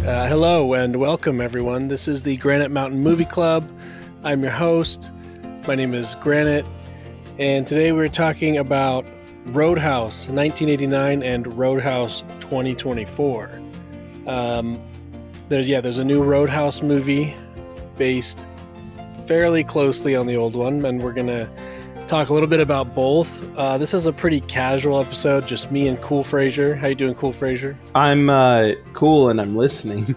Hello and welcome, everyone. This is the Granite Mountain Movie Club. I'm your host. My name is Granite, and today we're talking about Roadhouse 1989 and Roadhouse 2024. There's a new Roadhouse movie based fairly closely on the old one, and we're gonna talk a little bit about both. This is a pretty casual episode, just me and Cool Frasier. How you doing, Cool Frasier? I'm cool and I'm listening.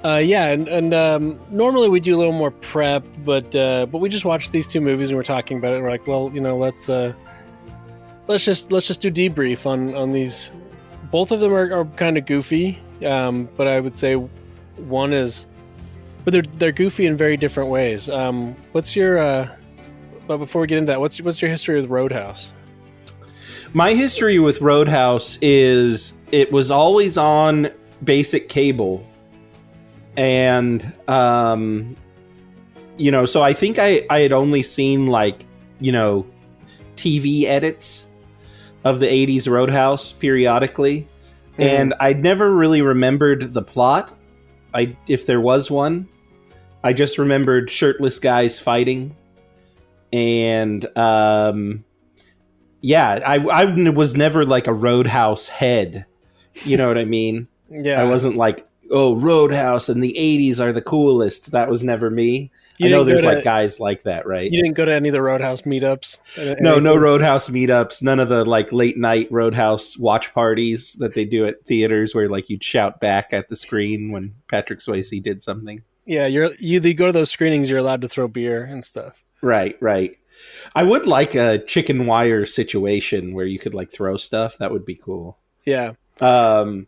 Normally we do a little more prep, but we just watched these two movies and we're talking about it. And we're like, well, let's just do debrief on these. Both of them are kind of goofy, but I would say one is, but they're goofy in very different ways. What's your But before we get into that, what's your history with Roadhouse? My history with Roadhouse is it was always on basic cable. And, so I think I had only seen TV edits of the 80s Roadhouse periodically. Mm. And I'd never really remembered the plot, if there was one. I just remembered shirtless guys fighting. And I was never like a Roadhouse head. You know what I mean? Yeah. I wasn't like, oh, Roadhouse and the 80s are the coolest. That was never me. I know there's guys like that, right? You didn't go to any of the Roadhouse meetups? No Roadhouse meetups. None of the late night Roadhouse watch parties that they do at theaters where you'd shout back at the screen when Patrick Swayze did something. Yeah, you go to those screenings, you're allowed to throw beer and stuff. Right. I would like a chicken wire situation where you could throw stuff. That would be cool. Yeah. So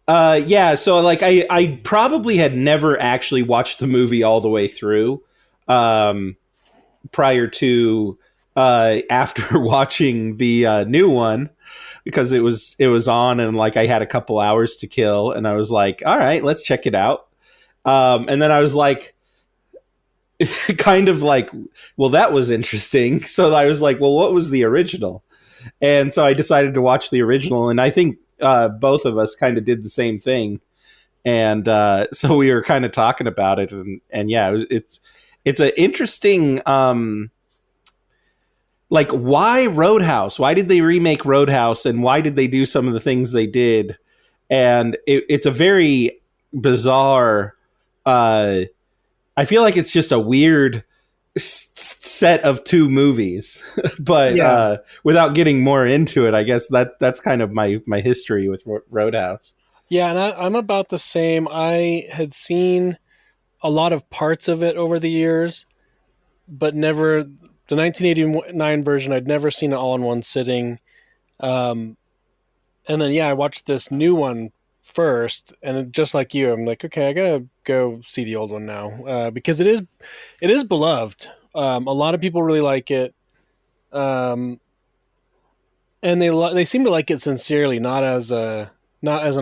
I probably had never actually watched the movie all the way through prior to after watching the new one, because it was on and I had a couple hours to kill and I was like, all right, let's check it out. And then I was like, kind of well, that was interesting. So I was like, well, what was the original? And so I decided to watch the original, and I think both of us kind of did the same thing. And so we were kind of talking about it, and yeah, it's an interesting why Roadhouse? Why did they remake Roadhouse, and why did they do some of the things they did? And it's a very bizarre I feel like it's just a weird set of two movies, but yeah. Without getting more into it, I guess that's kind of my history with Roadhouse. Yeah, and I'm about the same. I had seen a lot of parts of it over the years, but never the 1989 version. I'd never seen it all in one sitting. And then I watched this new one first, and just like you, I'm like, okay, I gotta go see the old one now, because it is beloved. A lot of people really like it, and they seem to like it sincerely, not as an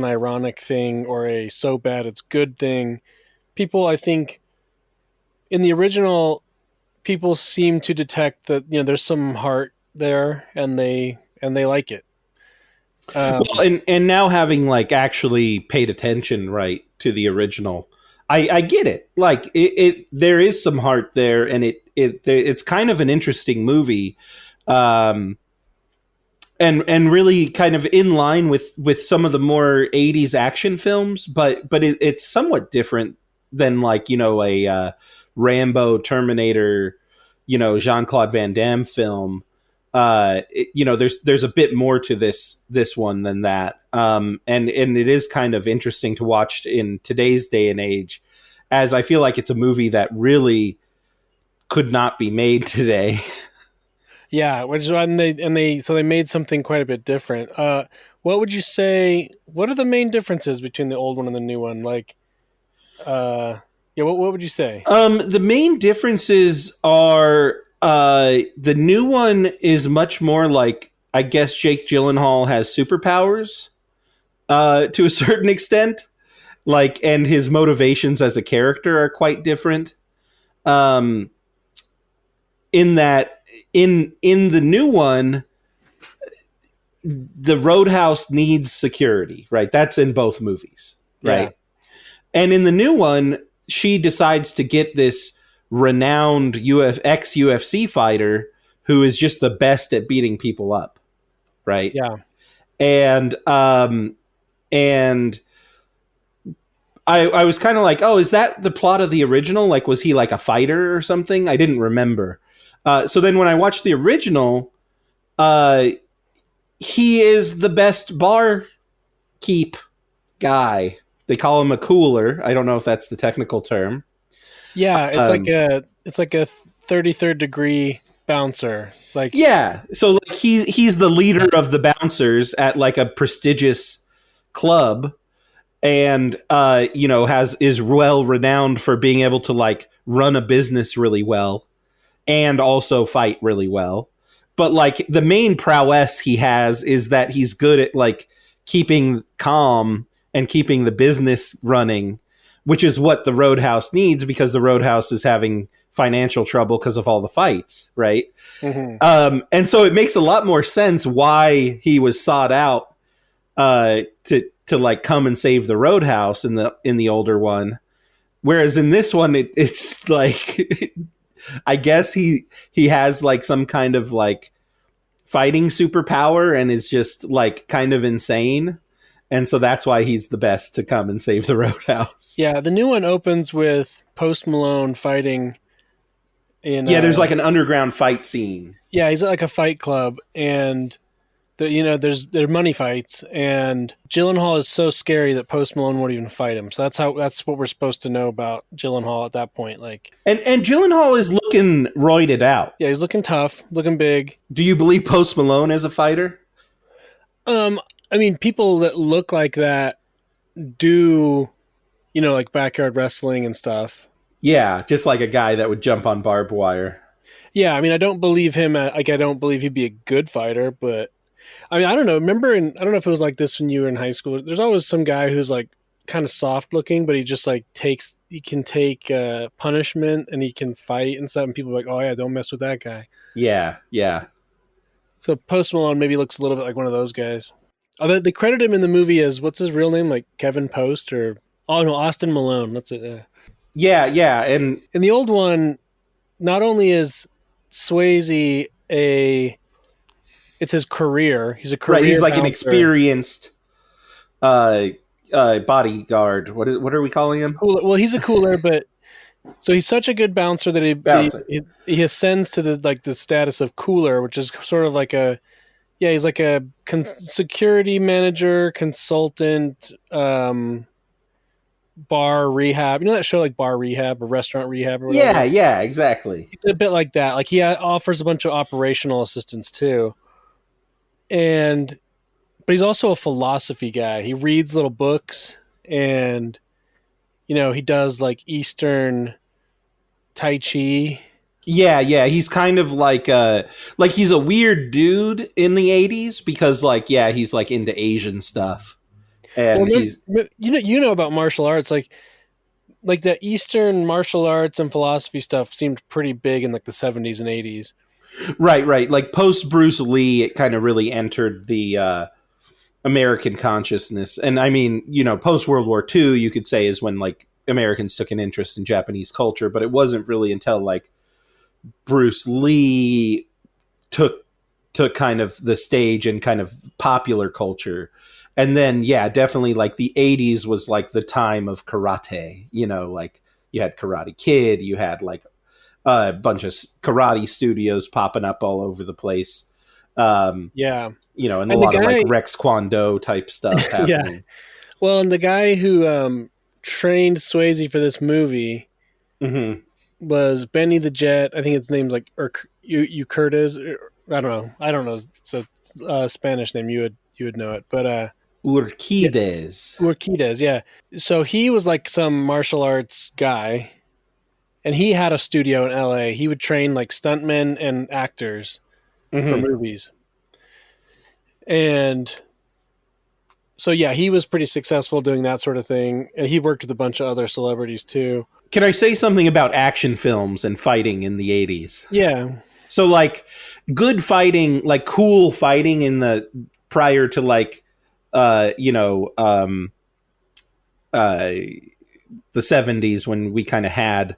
ironic thing or a so bad it's good thing. People, I think, in the original, people seem to detect that there's some heart there, and they like it. Well, and now having actually paid attention to the original, I get it. It there is some heart there, and it's kind of an interesting movie, and really kind of in line with some of the more 80s action films, but it's somewhat different than a Rambo, Terminator, Jean-Claude Van Damme film. There's a bit more to this one than that. And it is kind of interesting to watch in today's day and age, as I feel like it's a movie that really could not be made today. Yeah, which is why they made something quite a bit different. What would you say? What are the main differences between the old one and the new one? What would you say? The main differences are the new one is much more I guess Jake Gyllenhaal has superpowers to a certain extent, and his motivations as a character are quite different. In that in the new one, the Roadhouse needs security, right? That's in both movies, Yeah. right? And in the new one, she decides to get this renowned ex UFC fighter who is just the best at beating people up, right? Yeah. And and I was kind of like, oh, is that the plot of the original? Like, was he like a fighter or something? I didn't remember. So then when I watched the original, he is the best bar keep guy. They call him a cooler. I don't know if that's the technical term. Yeah, Um, it's like a 33rd degree bouncer. Like yeah, so like he's the leader of the bouncers at like a prestigious club, and has is well renowned for being able to like run a business really well and also fight really well. But like the main prowess he has is that he's good at like keeping calm and keeping the business running, which is what the Roadhouse needs because the Roadhouse is having financial trouble because of all the fights, right? mhm. And so it makes a lot more sense why he was sought out to like come and save the Roadhouse in the older one. Whereas in this one, it's like I guess he has like some kind of like fighting superpower and is just like kind of insane. And so that's why he's the best to come and save the Roadhouse. Yeah, the new one opens with Post Malone fighting in Yeah, there's like an underground fight scene. yeah, he's at like a fight club and there are money fights and Gyllenhaal is so scary that Post Malone won't even fight him. So that's what we're supposed to know about Gyllenhaal at that point. Like And Gyllenhaal is looking roided out. yeah, he's looking tough, looking big. Do you believe Post Malone as a fighter? I mean, people that look like that do, like backyard wrestling and stuff. Yeah, just like a guy that would jump on barbed wire. Yeah, I mean, I don't believe him. Like, I don't believe he'd be a good fighter, but I mean, I don't know. Remember, I don't know if it was like this when you were in high school. There's always some guy who's like kind of soft looking, but he just like he can take punishment and he can fight and stuff. And people are like, oh yeah, don't mess with that guy. Yeah, yeah. So Post Malone maybe looks a little bit like one of those guys. Although they credit him in the movie as what's his real name, like Kevin Post or Austin Malone. That's it. Yeah, yeah. And In the old one, not only is Swayze it's his career. He's a career. right, he's like an bouncer. experienced bodyguard. What are we calling him? Well, he's a cooler, but so he's such a good bouncer that Bouncing. he ascends to the status of cooler, which is sort of like he's like a security manager, consultant, bar rehab. You know that show like Bar Rehab or Restaurant Rehab or whatever? Yeah, yeah, exactly. It's a bit like that. Like he offers a bunch of operational assistance too. But he's also a philosophy guy. He reads little books and he does like Eastern Tai Chi. Yeah, yeah. He's kind of like he's a weird dude in the 80s because like yeah, he's like into Asian stuff. And Well, he's you know about martial arts, like the Eastern martial arts and philosophy stuff seemed pretty big in like the 70s and 80s. right. Like post Bruce Lee, it kind of really entered the American consciousness. And I mean, post World War II, you could say is when like Americans took an interest in Japanese culture, but it wasn't really until like Bruce Lee took kind of the stage and kind of popular culture. And then, yeah, definitely like the 80s was like the time of karate, like you had Karate Kid, you had like a bunch of karate studios popping up all over the place. Yeah. And a lot of like Rex Kwon Do type stuff happening. Yeah. Well, and the guy who trained Swayze for this movie was Benny the Jet. I think his name's like Curtis. I don't know. It's a Spanish name. You would know it, but Urquides. Urquides, yeah. So he was like some martial arts guy, and he had a studio in LA. He would train like stuntmen and actors for movies. And so, yeah, he was pretty successful doing that sort of thing. And he worked with a bunch of other celebrities too. Can I say something about action films and fighting in the 80s? Yeah. So like good fighting, like cool fighting in the prior to like you know uh the 70s when we kind of had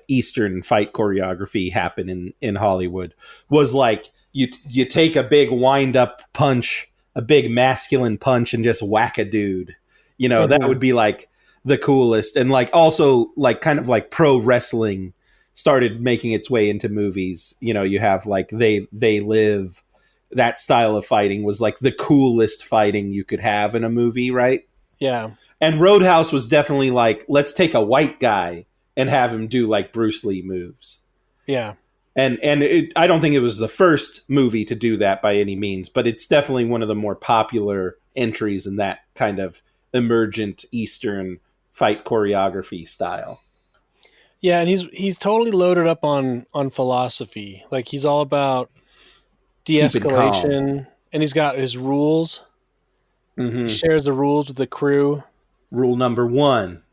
Eastern fight choreography happen in Hollywood, was like you take a big wind up punch, a big masculine punch, and just whack a dude. You know, that Mm-hmm. would be like the coolest. And like also like kind of like pro wrestling started making its way into movies. You know, you have like they live, that style of fighting was like the coolest fighting you could have in a movie, right? Yeah. And Roadhouse was definitely like, let's take a white guy and have him do like Bruce Lee moves. Yeah. I don't think it was the first movie to do that by any means, but it's definitely one of the more popular entries in that kind of emergent Eastern fight choreography style. Yeah, and he's totally loaded up on philosophy. Like he's all about Keeping calm. de-escalation, and he's got his rules. He Hmm. shares the rules with the crew. Rule number one: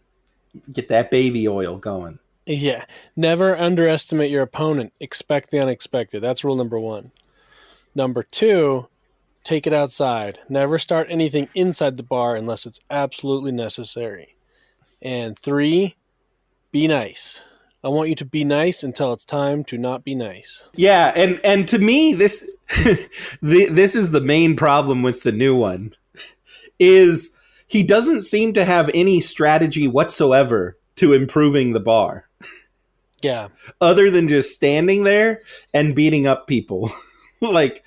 get that baby oil going. Yeah, never underestimate your opponent. Expect the unexpected. That's rule number 1. Number 2, take it outside. Never start anything inside the bar unless it's absolutely necessary. And 3, be nice. I want you to be nice until it's time to not be nice. Yeah, and to me, this this is the main problem with the new one, is he doesn't seem to have any strategy whatsoever to improving the bar Yeah, other than just standing there and beating up people. Like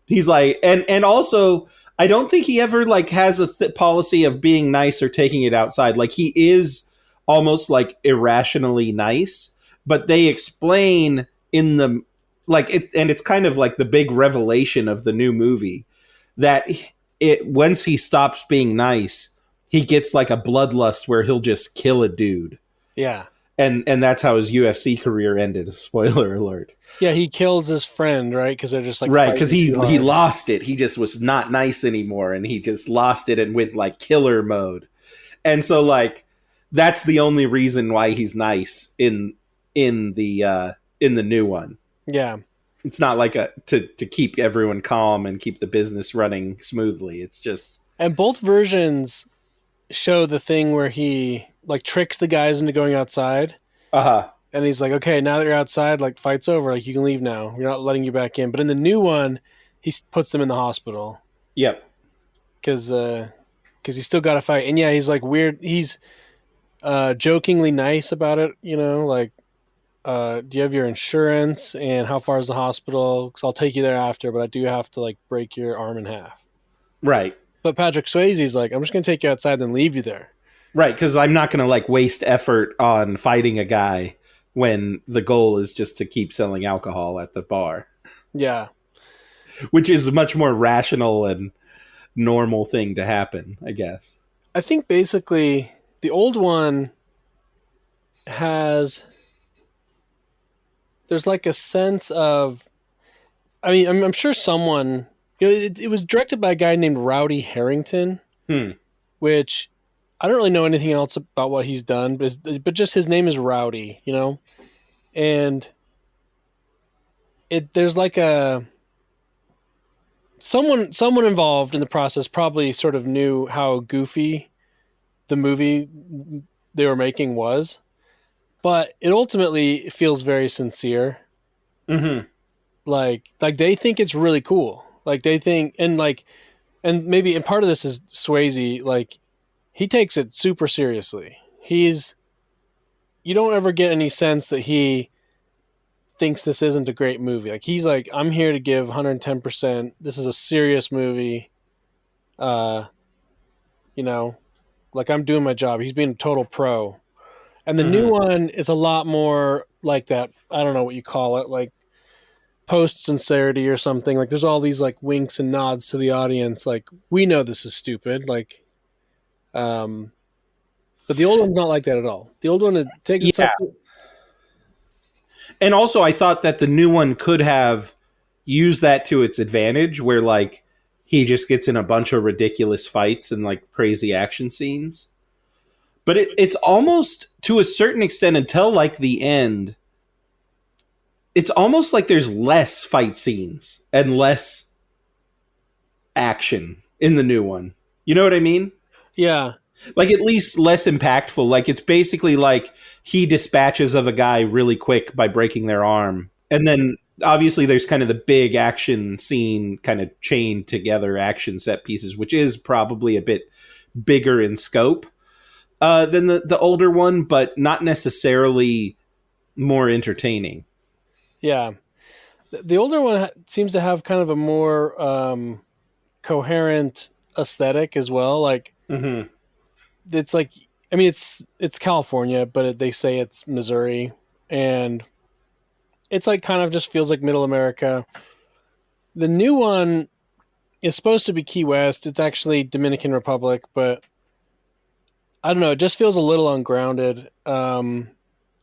he's like, and also I don't think he ever like has a policy of being nice or taking it outside. Like he is almost like irrationally nice, but they explain in the like it, and it's kind of like the big revelation of the new movie that it once he stops being nice, he gets like a bloodlust where he'll just kill a dude. yeah. And that's how his UFC career ended. Spoiler alert. Yeah, he kills his friend, right? Because they're just like Right, because fighting too he hard. lost it. He just was not nice anymore, and he just lost it and went like killer mode. And so like that's the only reason why he's nice in the new one. Yeah. It's not like a to keep everyone calm and keep the business running smoothly. It's just And both versions show the thing where he like tricks the guys into going outside. uh-huh. And he's like, okay, now that you're outside, like fight's over. Like you can leave now. We're not letting you back in. But in the new one, he puts them in the hospital Yep. because he's still got to fight. And yeah, he's like weird. He's jokingly nice about it. You know, like, do you have your insurance? And how far is the hospital? Because I'll take you there after, but I do have to like break your arm in half. Right. But Patrick Swayze's like, I'm just gonna take you outside, then leave you there. Right, because I'm not going to like waste effort on fighting a guy when the goal is just to keep selling alcohol at the bar, Yeah, which is a much more rational and normal thing to happen, I guess. I think basically the old one has there's like a sense of I mean I'm sure someone it was directed by a guy named Rowdy Harrington, Hmm. which I don't really know anything else about what he's done, but just his name is Rowdy, you know, and it there's like a someone involved in the process probably sort of knew how goofy the movie they were making was, but it ultimately feels very sincere. Mm-hmm. Like they think it's really cool. Like they think and maybe and part of this is Swayze. Like he takes it super seriously. He's you don't ever get any sense that he thinks this isn't a great movie. Like he's like I'm here to give 110%. This is a serious movie. Uh, you know, like I'm doing my job. He's being a total pro. And the new Mm-hmm. one is a lot more like that. I don't know what you call it, like post sincerity or something. Like there's all these like winks and nods to the audience. Like we know this is stupid. Like, but the old one's not like that at all. The old one it takes itself. Yeah, and also I thought that the new one could have used that to its advantage, where like he just gets in a bunch of ridiculous fights and like crazy action scenes. But it's almost to a certain extent until like the end. It's almost like there's less fight scenes and less action in the new one. You know what I mean? Yeah, Like at least less impactful. Like it's basically like he dispatches of a guy really quick by breaking their arm. And then obviously there's kind of the big action scene kind of chained together action set pieces, which is probably a bit bigger in scope than the older one, but not necessarily more entertaining. yeah. The older one seems to have kind of a more coherent aesthetic as well. Like Mm-hmm. it's like, I mean, it's California, but they say it's Missouri, and it's like kind of just feels like Middle America. The new one is supposed to be Key West. It's actually Dominican Republic, but I don't know. It just feels a little ungrounded. And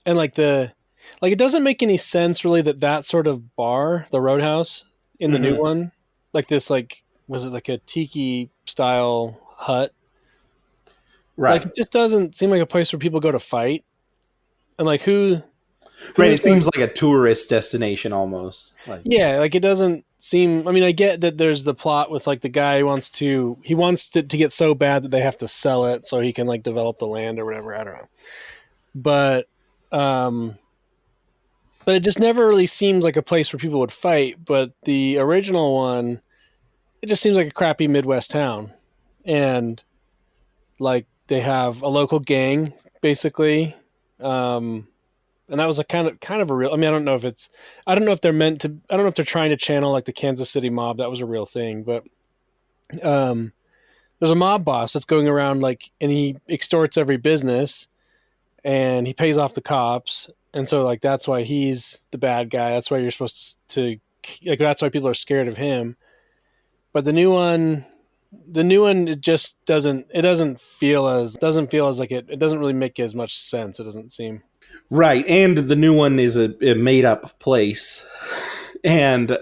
like it doesn't make any sense really that sort of bar, the Roadhouse in the new Mm-hmm. one, like this, like was it like a tiki style hut? Like Right. it just doesn't seem like a place where people go to fight. And like Right. who's It going? seems like a tourist destination almost. Like, Yeah, like it doesn't seem. I mean, I get that there's the plot with like the guy who wants to get so bad that they have to sell it so he can like develop the land or whatever. I don't know, but um, but it just never really seems like a place where people would fight. But the original one, it just seems like a crappy Midwest town, and like they have a local gang basically. Um, and that was a kind of a real. I mean, I don't know if it's. I don't know if they're meant to. I don't know if they're trying to channel like the Kansas City mob. That was a real thing, but um, there's a mob boss that's going around like, and he extorts every business, and he pays off the cops, and so like that's why he's the bad guy. That's why you're supposed to like. That's why people are scared of him. But the new one, it just doesn't. It doesn't feel as like it. It doesn't really make as much sense. It doesn't seem. right. And the new one is a made up place. And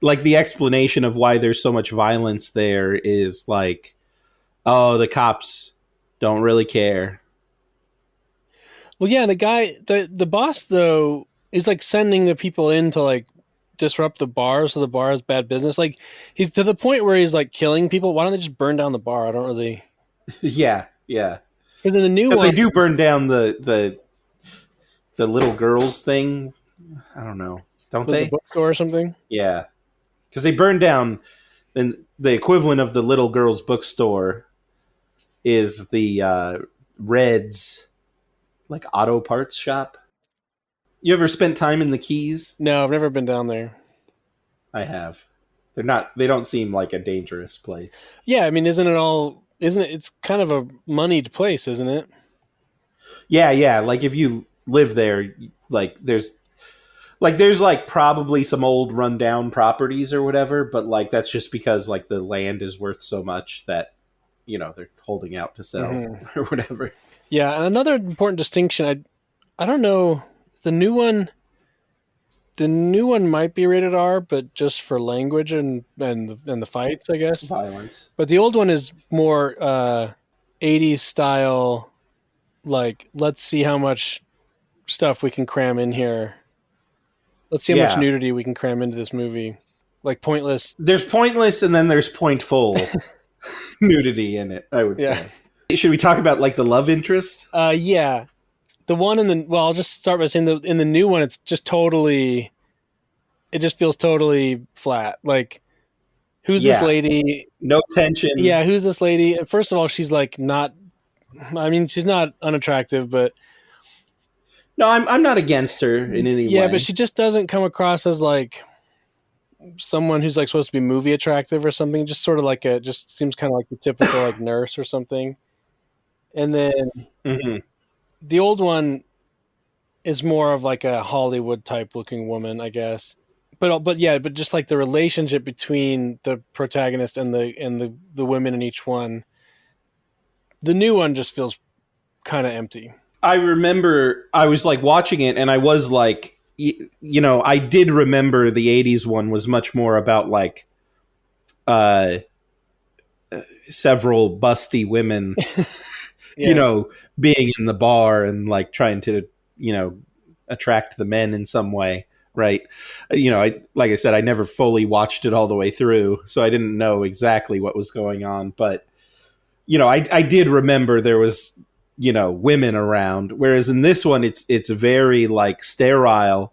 like the explanation of why there's so much violence there is like, oh, the cops don't really care. Well, yeah, the boss though is like sending the people in to like disrupt the bar, so the bar has bad business. Like he's to the point where he's like killing people. Why don't they just burn down the bar? I don't really. Yeah, yeah. Because in the new Because they one, do burn down the little girls thing. I don't know, don't was the they? bookstore or something. Yeah, because they burn down. Then the equivalent of the little girls bookstore is the Reds like auto parts shop. You ever spent time in the Keys? No, I've never been down there. I have. They're not. They don't seem like a dangerous place. Yeah, I mean, isn't it all? Isn't it? It's kind of a moneyed place, isn't it? Yeah, yeah. Like if you live there, there's like probably some old rundown properties or whatever, but like that's just because like the land is worth so much that they're holding out to sell Hmm. or whatever. Yeah, and another important distinction. I don't know the new one. The new one might be rated R, but just for language and the fights, I guess. Violence. But the old one is more 80s style. Like, let's see how much stuff we can cram in here. Let's see how much Yeah. nudity we can cram into this movie. Like pointless. There's pointless and then there's pointful nudity in it, I would Yeah. say. Should we talk about like the love interest? Yeah. The one in the I'll just start by saying in the new one, it's just totally. It just feels totally flat. Like, who's this Yeah. lady? No tension. Yeah, who's this lady? First of all, she's like not. I mean, she's not unattractive, but No, I'm not against her in any yeah, way. but she just doesn't come across as like someone who's like supposed to be movie attractive or something. Just sort of like just seems kind of like the typical like nurse or something. And then Hmm. the old one is more of like a Hollywood type looking woman, I guess. But yeah, but just like the relationship between the protagonist and the women in each one, the new one just feels kind of empty. I remember I was like watching it and I was like, I did remember the 80s one was much more about like uh, several busty women, Yeah. being in the bar and like trying to, attract the men in some way. right? I like I said, I never fully watched it all the way through, so I didn't know exactly what was going on. But I did remember there was women around, whereas in this one it's very like sterile.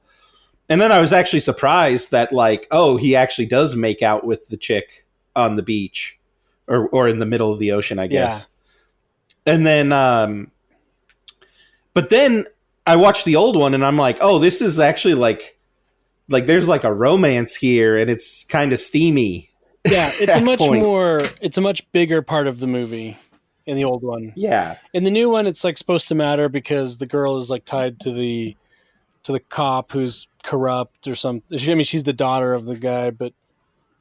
And then I was actually surprised that like, oh, he actually does make out with the chick on the beach, or in the middle of the ocean, I Yeah. guess. And then but then I watched the old one and I'm like, oh, this is actually like there's like a romance here and it's kind of steamy Yeah, at points. it's a much bigger part of the movie in the old one. Yeah. In the new one, it's like supposed to matter because the girl is like tied to the cop who's corrupt or something. I mean, she's the daughter of the guy, but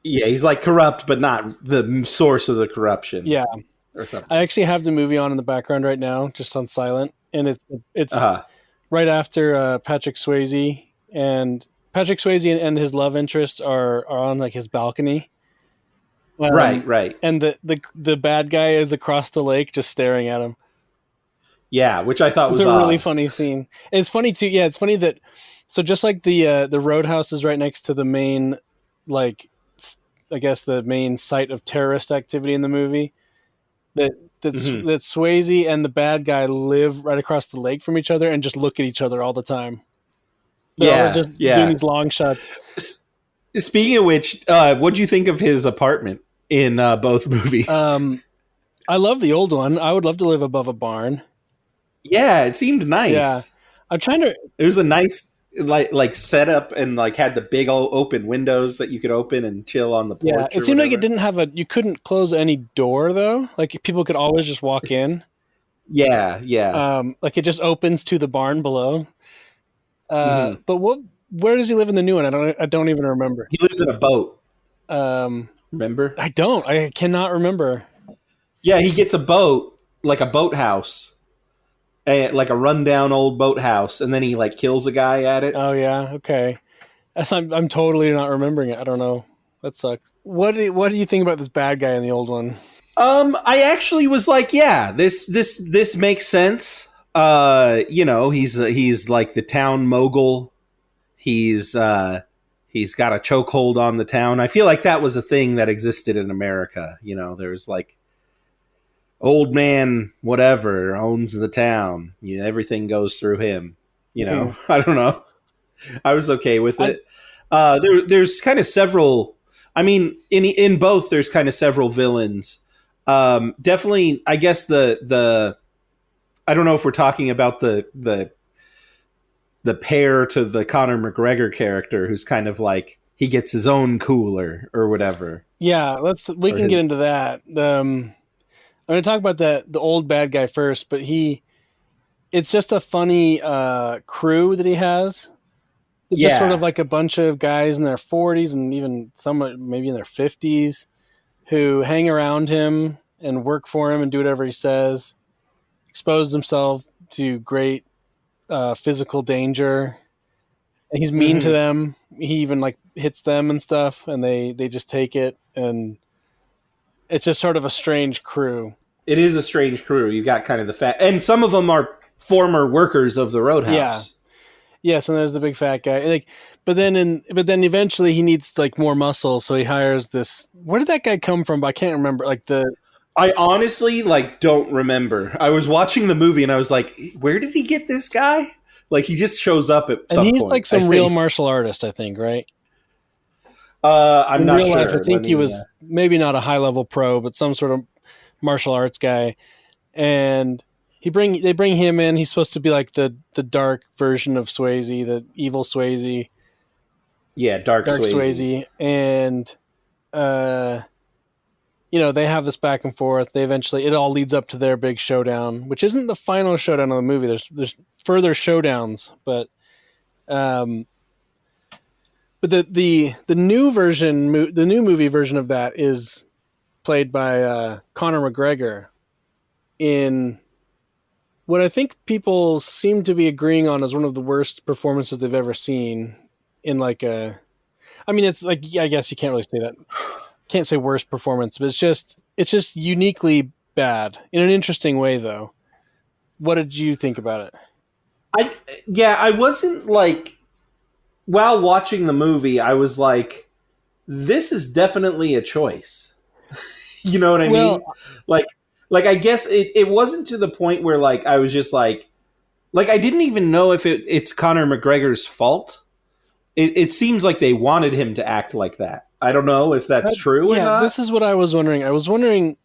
Yeah, he's like corrupt, but not the source of the corruption yeah. or something. I actually have the movie on in the background right now, just on silent, and it's Uh-huh. right after Patrick Swayze, and Patrick Swayze and his love interest are on like his balcony. Right, right. And the bad guy is across the lake just staring at him. Yeah, which I thought It's was a really odd. funny scene. And it's funny too. Yeah, it's funny that so just like the Roadhouse is right next to the main, like I guess the main site of terrorist activity in the movie. That Mhm. that Swayze and the bad guy live right across the lake from each other and just look at each other all the time. They're all Yeah, just doing yeah. these long shots. Speaking of which, what do you think of his apartment in both movies? Um, I love the old one. I would love to live above a barn. Yeah, it seemed Yeah, nice. I'm trying to. It was a nice like setup, and like had the big old open windows that you could open and chill on the Yeah, porch it or seemed like it whatever. didn't have a. You couldn't close any door though. Like people could always just walk in. Yeah, yeah. Like it just opens to the barn below. Hmm. But what? Where does he live in the new one? I don't even remember. He lives in a boat. Um, Remember? I don't. I cannot remember. Yeah, he gets a boat, like a boathouse, like a rundown old boathouse, and then he like kills a guy at it. Oh yeah. Okay. I'm totally not remembering it. I don't know. That sucks. What do you think about this bad guy in the old one? I actually was like, yeah, this makes sense. He's like the town mogul. He's got a chokehold on the town. I feel like that was a thing that existed in America. There's like old man whatever owns the town. Everything goes through him. Hmm. I don't know. I was okay with I it. There's kind of several. I mean, in both, there's kind of several villains. Definitely, I guess the I don't know if we're talking about the pair to the Conor McGregor character, who's kind of like he gets his own cooler or whatever. Yeah. We Or can his, get into that. I'm going to talk about the old bad guy first, but it's just a funny crew that he has. It's just sort of yeah, like a bunch of guys in their 40s and even some maybe in their 50s who hang around him and work for him and do whatever he says, expose themselves to great physical danger. And he's mean to hmm, them. He even like hits them and stuff, and they just take it. And it's just sort of a strange crew. it is a strange crew. You got kind of the fat, and some of them are former workers of the Yeah. Roadhouse. Yes, and there's the big fat guy. Like, but then eventually he needs like more muscle, so he hires this. Where did that guy come from? But I can't remember. Like the I honestly like don't remember. I was watching the movie and I was like, where did he get this guy? Like he just shows up at and some he's like point, I some real think. martial artist, I think, right? I'm In not real life, I sure. Let think he me was maybe not a high level pro, but some sort of martial arts guy. And they bring him in. He's supposed to be like the dark version of Swayze, the evil Swayze, yeah, Dark dark Swayze. Swayze, and uh, they have this back and forth. They eventually it all leads up to their big showdown, which isn't the final showdown of the movie. There's further showdowns, but um, the new version, the new movie version of that is played by Conor McGregor in what I think people seem to be agreeing on as one of the worst performances they've ever seen in like a. I mean, it's like I guess you can't really say that. Can't say worst performance, but it's just uniquely bad in an interesting way, though. What did you think about it? I Yeah, I wasn't like while watching the movie, I was like, this is definitely a choice. You know what I Well, mean? Like, I guess it wasn't to the point where like I was just like I didn't even know if it's Conor McGregor's fault. It seems like they wanted him to act like that. I don't know if that's true or yeah, not. this is what I was wondering. I was wondering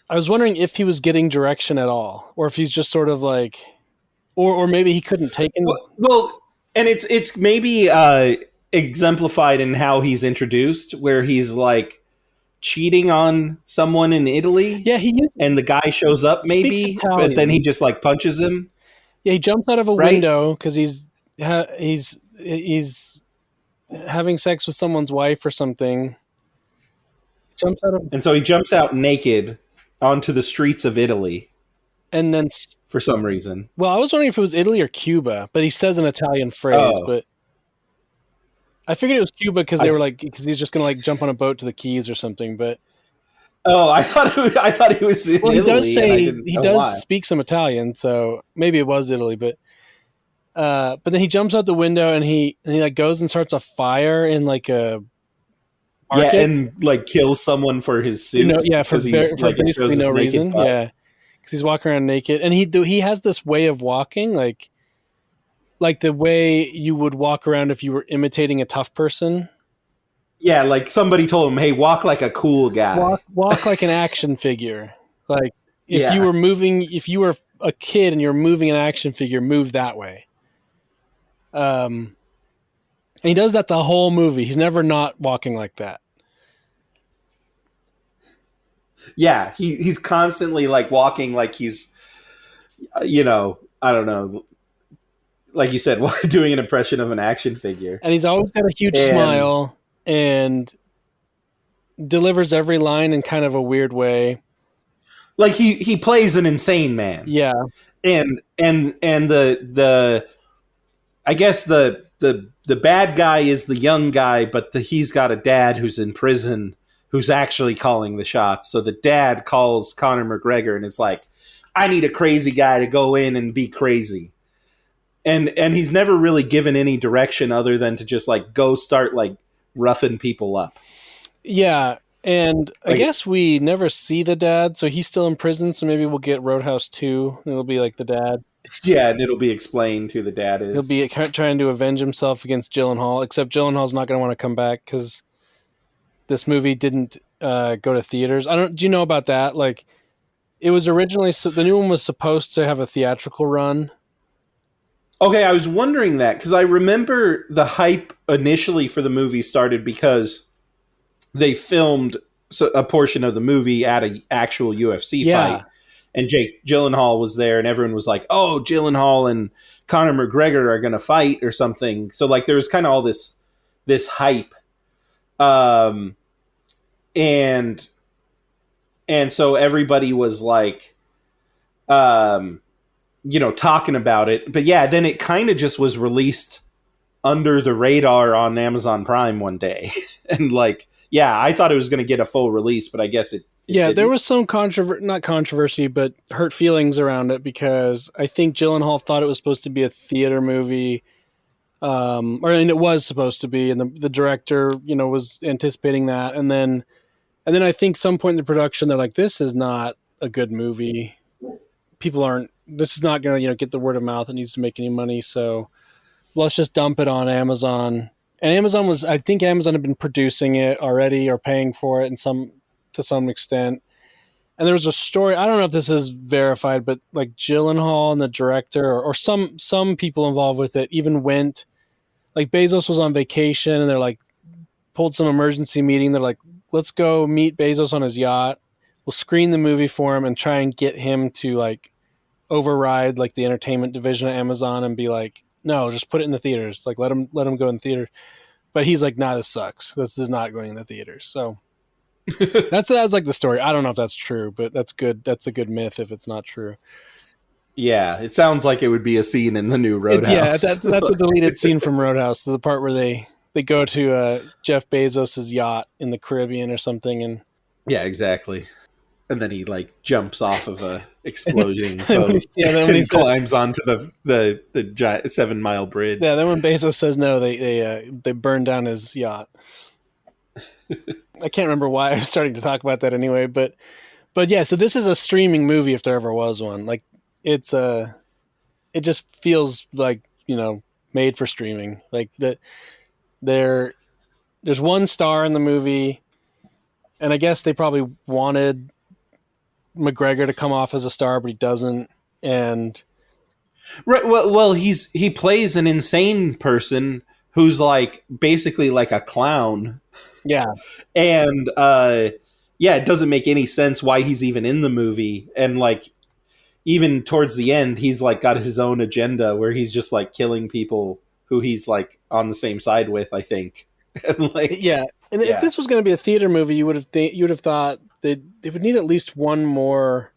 if he was getting direction at all, or if he's just sort of like, or maybe he couldn't take it. Well, and it's maybe exemplified in how he's introduced, where he's like cheating on someone in Italy, Yeah, and the guy shows up speaks maybe, but then he Italian. just like punches him, Yeah, he jumps out of a right? window because he's having sex with someone's wife or something. Jumps out of And so he jumps out naked onto the streets of Italy and then for some reason. well, I was wondering if it was Italy or Cuba, but he says an Italian phrase, Oh, but I figured it was Cuba because they I were like because he's just gonna like jump on a boat to the Keys or something. But I thought he was in well, he does Italy, and I say didn't he know does why. speak some Italian, so maybe it was Italy. But then he jumps out the window and he like goes and starts a fire in like a Yeah, market. and like kills someone for his You know, suit yeah, because he's for like it shows basically no his naked reason. butt. Yeah, because he's walking around naked, and he has this way of walking like the way you would walk around if you were imitating a tough person. Yeah, like somebody told him, "Hey, walk like a cool guy." Walk like an action figure. Like Yeah, if you were a kid and you're moving an action figure, move that way. And he does that the whole movie. He's never not walking like that. yeah. He's constantly like walking like he's, I don't know, like you said, doing an impression of an action figure, And he's always got a huge and smile and delivers every line in kind of a weird way. like he plays an insane man, Yeah. and the I guess the bad guy is the young guy, but he's got a dad who's in prison who's actually calling the shots. So the dad calls Conor McGregor and it's like, I need a crazy guy to go in and be crazy. And he's never really given any direction other than to just like go start like roughing people up. Yeah. And I Like guess we never see the dad, so he's still in prison, so maybe we'll get Roadhouse 2. It'll be like the dad. yeah, and it'll be explained who the dad He'll is. be trying to avenge himself against Gyllenhaal, except Gyllenhaal's not going to want to come back because this movie didn't go to theaters. I don't. Do you know about that? Like, it was originally the new one was supposed to have a theatrical run. Okay, I was wondering that because I remember the hype initially for the movie started because they filmed a portion of the movie at an actual UFC fight, Yeah, and Jake Gyllenhaal was there, and everyone was like, "Oh, Gyllenhaal and Conor McGregor are going to fight or something." So like, there was kind of all this hype, um, and so everybody was like, um, talking about it. But yeah, then it kind of just was released under the radar on Amazon Prime one day, and like, yeah, I thought it was going to get a full release, but I guess it yeah. There didn't. was some not controversy, but hurt feelings around it because I think Gyllenhaal thought it was supposed to be a theater movie, and it was supposed to be, and the director, was anticipating that, and then I think some point in the production they're like, this is not a good movie. People aren't. This is not going to get the word of mouth. It needs to make any money, so let's just dump it on Amazon. And I think Amazon had been producing it already or paying for it to some extent. And there was a story. I don't know if this is verified, but like Gyllenhaal and the director or some people involved with it even went. Like Bezos was on vacation, and they're like pulled some emergency meeting. They're like, let's go meet Bezos on his yacht. We'll screen the movie for him and try and get him to like override like the entertainment division of Amazon and be like, no, just put it in the theaters. Like let him go in the theater. But he's like, nah, this sucks. This is not going in the theaters. So that's like the story. I don't know if that's true, but that's good. That's a good myth if it's not true. Yeah, it sounds like it would be a scene in the new Yeah, Roadhouse. that's a deleted scene from Roadhouse. The part where they go to Jeff Bezos's yacht in the Caribbean or something, and Yeah, exactly. And then he like jumps off of a exploding And when he, boat yeah, then when he and said, climbs onto the giant 7 mile bridge. yeah, then when Bezos says no, they burn down his yacht. I can't remember why I was starting to talk about that anyway, but yeah, so this is a streaming movie if there ever was one. Like it's it just feels like, made for streaming. Like there there's one star in the movie, and I guess they probably wanted McGregor to come off as a star, but he doesn't. And Right. Well, he plays an insane person who's like basically like a clown, yeah, and yeah, it doesn't make any sense why he's even in the movie. And like even towards the end, he's like got his own agenda where he's just like killing people who he's like on the same side with, I think. And like, yeah. And if yeah, this was going to be a theater movie, you would have thought they would need at least one more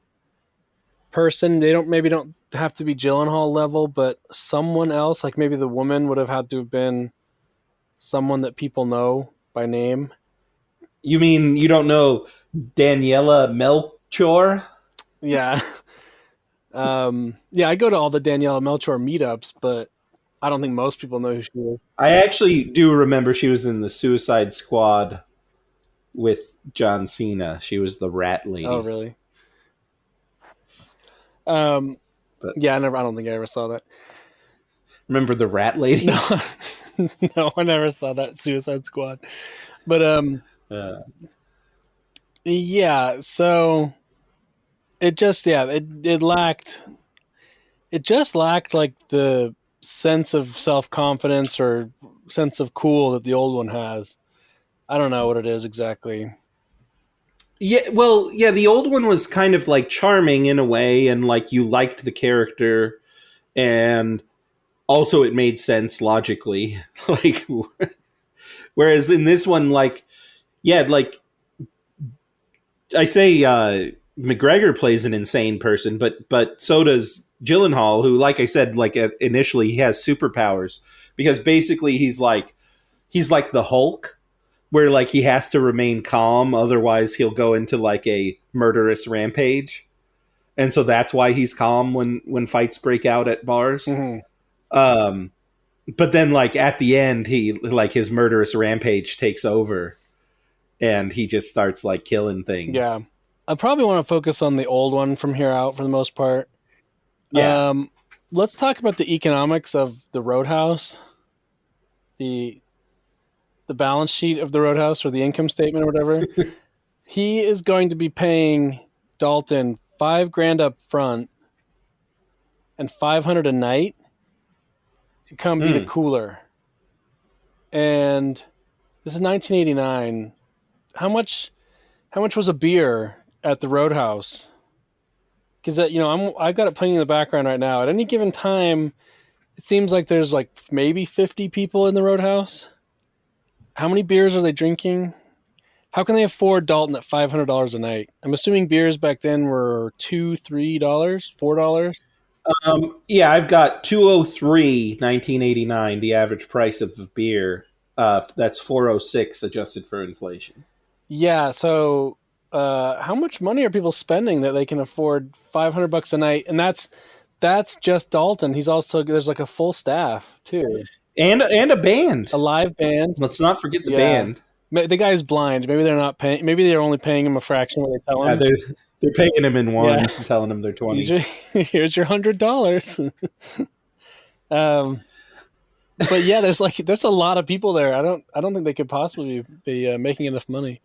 person. They don't have to be Gyllenhaal level, but someone else, like maybe the woman would have had to have been someone that people know by name. you mean you don't know Daniela Melchior? Yeah. Yeah, I go to all the Daniela Melchior meetups, but I don't think most people know who she is. I actually do remember she was in the Suicide Squad with John Cena. She was the rat Oh, lady. really? Um, But yeah, I don't think I ever saw that. remember the rat lady? No, no, I never saw that Suicide Squad. But Uh, yeah. So it just, yeah, it just lacked like the sense of self confidence or sense of cool that the old one has. I don't know what it is exactly. yeah, well, yeah, the old one was kind of like charming in a way, and like you liked the character, and also it made sense logically. Like, whereas in this one, like, yeah, like I say, McGregor plays an insane person, but so does Gyllenhaal, who, like I said, like initially he has superpowers because basically he's like the Hulk, where like he has to remain calm, otherwise he'll go into like a murderous rampage, and so that's why he's calm when fights break out at bars. Mm-hmm. Um, but then like at the end, he like his murderous rampage takes over, and he just starts like killing Yeah. things. I probably want to focus on the old one from here out for the most part. Yeah. Let's talk about the economics of the Roadhouse, the the balance sheet of the Roadhouse or the income statement or whatever. He is going to be paying Dalton $5,000 up front and 500 a night to come be the Hmm. cooler. And this is 1989. How much was a beer at the Roadhouse? Because I've got it playing in the background right now. At any given time, it seems like there's like maybe 50 people in the Roadhouse. How many beers are they drinking? How can they afford Dalton at $500 a night? I'm assuming beers back then were $2, $3, $4. Yeah, I've got 203 1989. The average price of a beer. That's 406 adjusted for inflation. Yeah, so how much money are people spending that they can afford $500 a night? And that's just Dalton. He's also there's like a full staff too, And a band. a live band. Let's not forget the Yeah, band. the guy's blind. Maybe they're not paying. Maybe they're only paying him a fraction what they tell Yeah, him. they're paying him in Yeah, ones and telling him they're 20s. here's your $100. um, but yeah, there's a lot of people there. I don't think they could possibly be making enough money.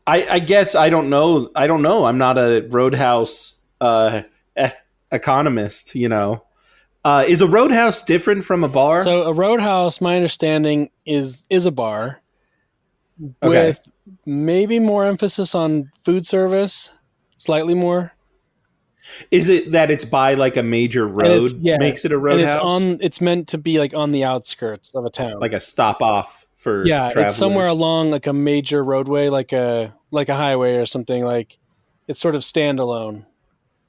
I guess I don't know. I don't know. I'm not a Roadhouse e- economist. Is a Roadhouse different from a bar? So a Roadhouse, my understanding, is a bar Okay. with maybe more emphasis on food service, slightly more. Is it that it's by like a major And it's road yeah, makes it a and it's Roadhouse? it's meant to be like on the outskirts of a town. Like a stop off for Yeah, it's somewhere travelers? along like a major roadway, like a highway or something. Like it's sort of standalone,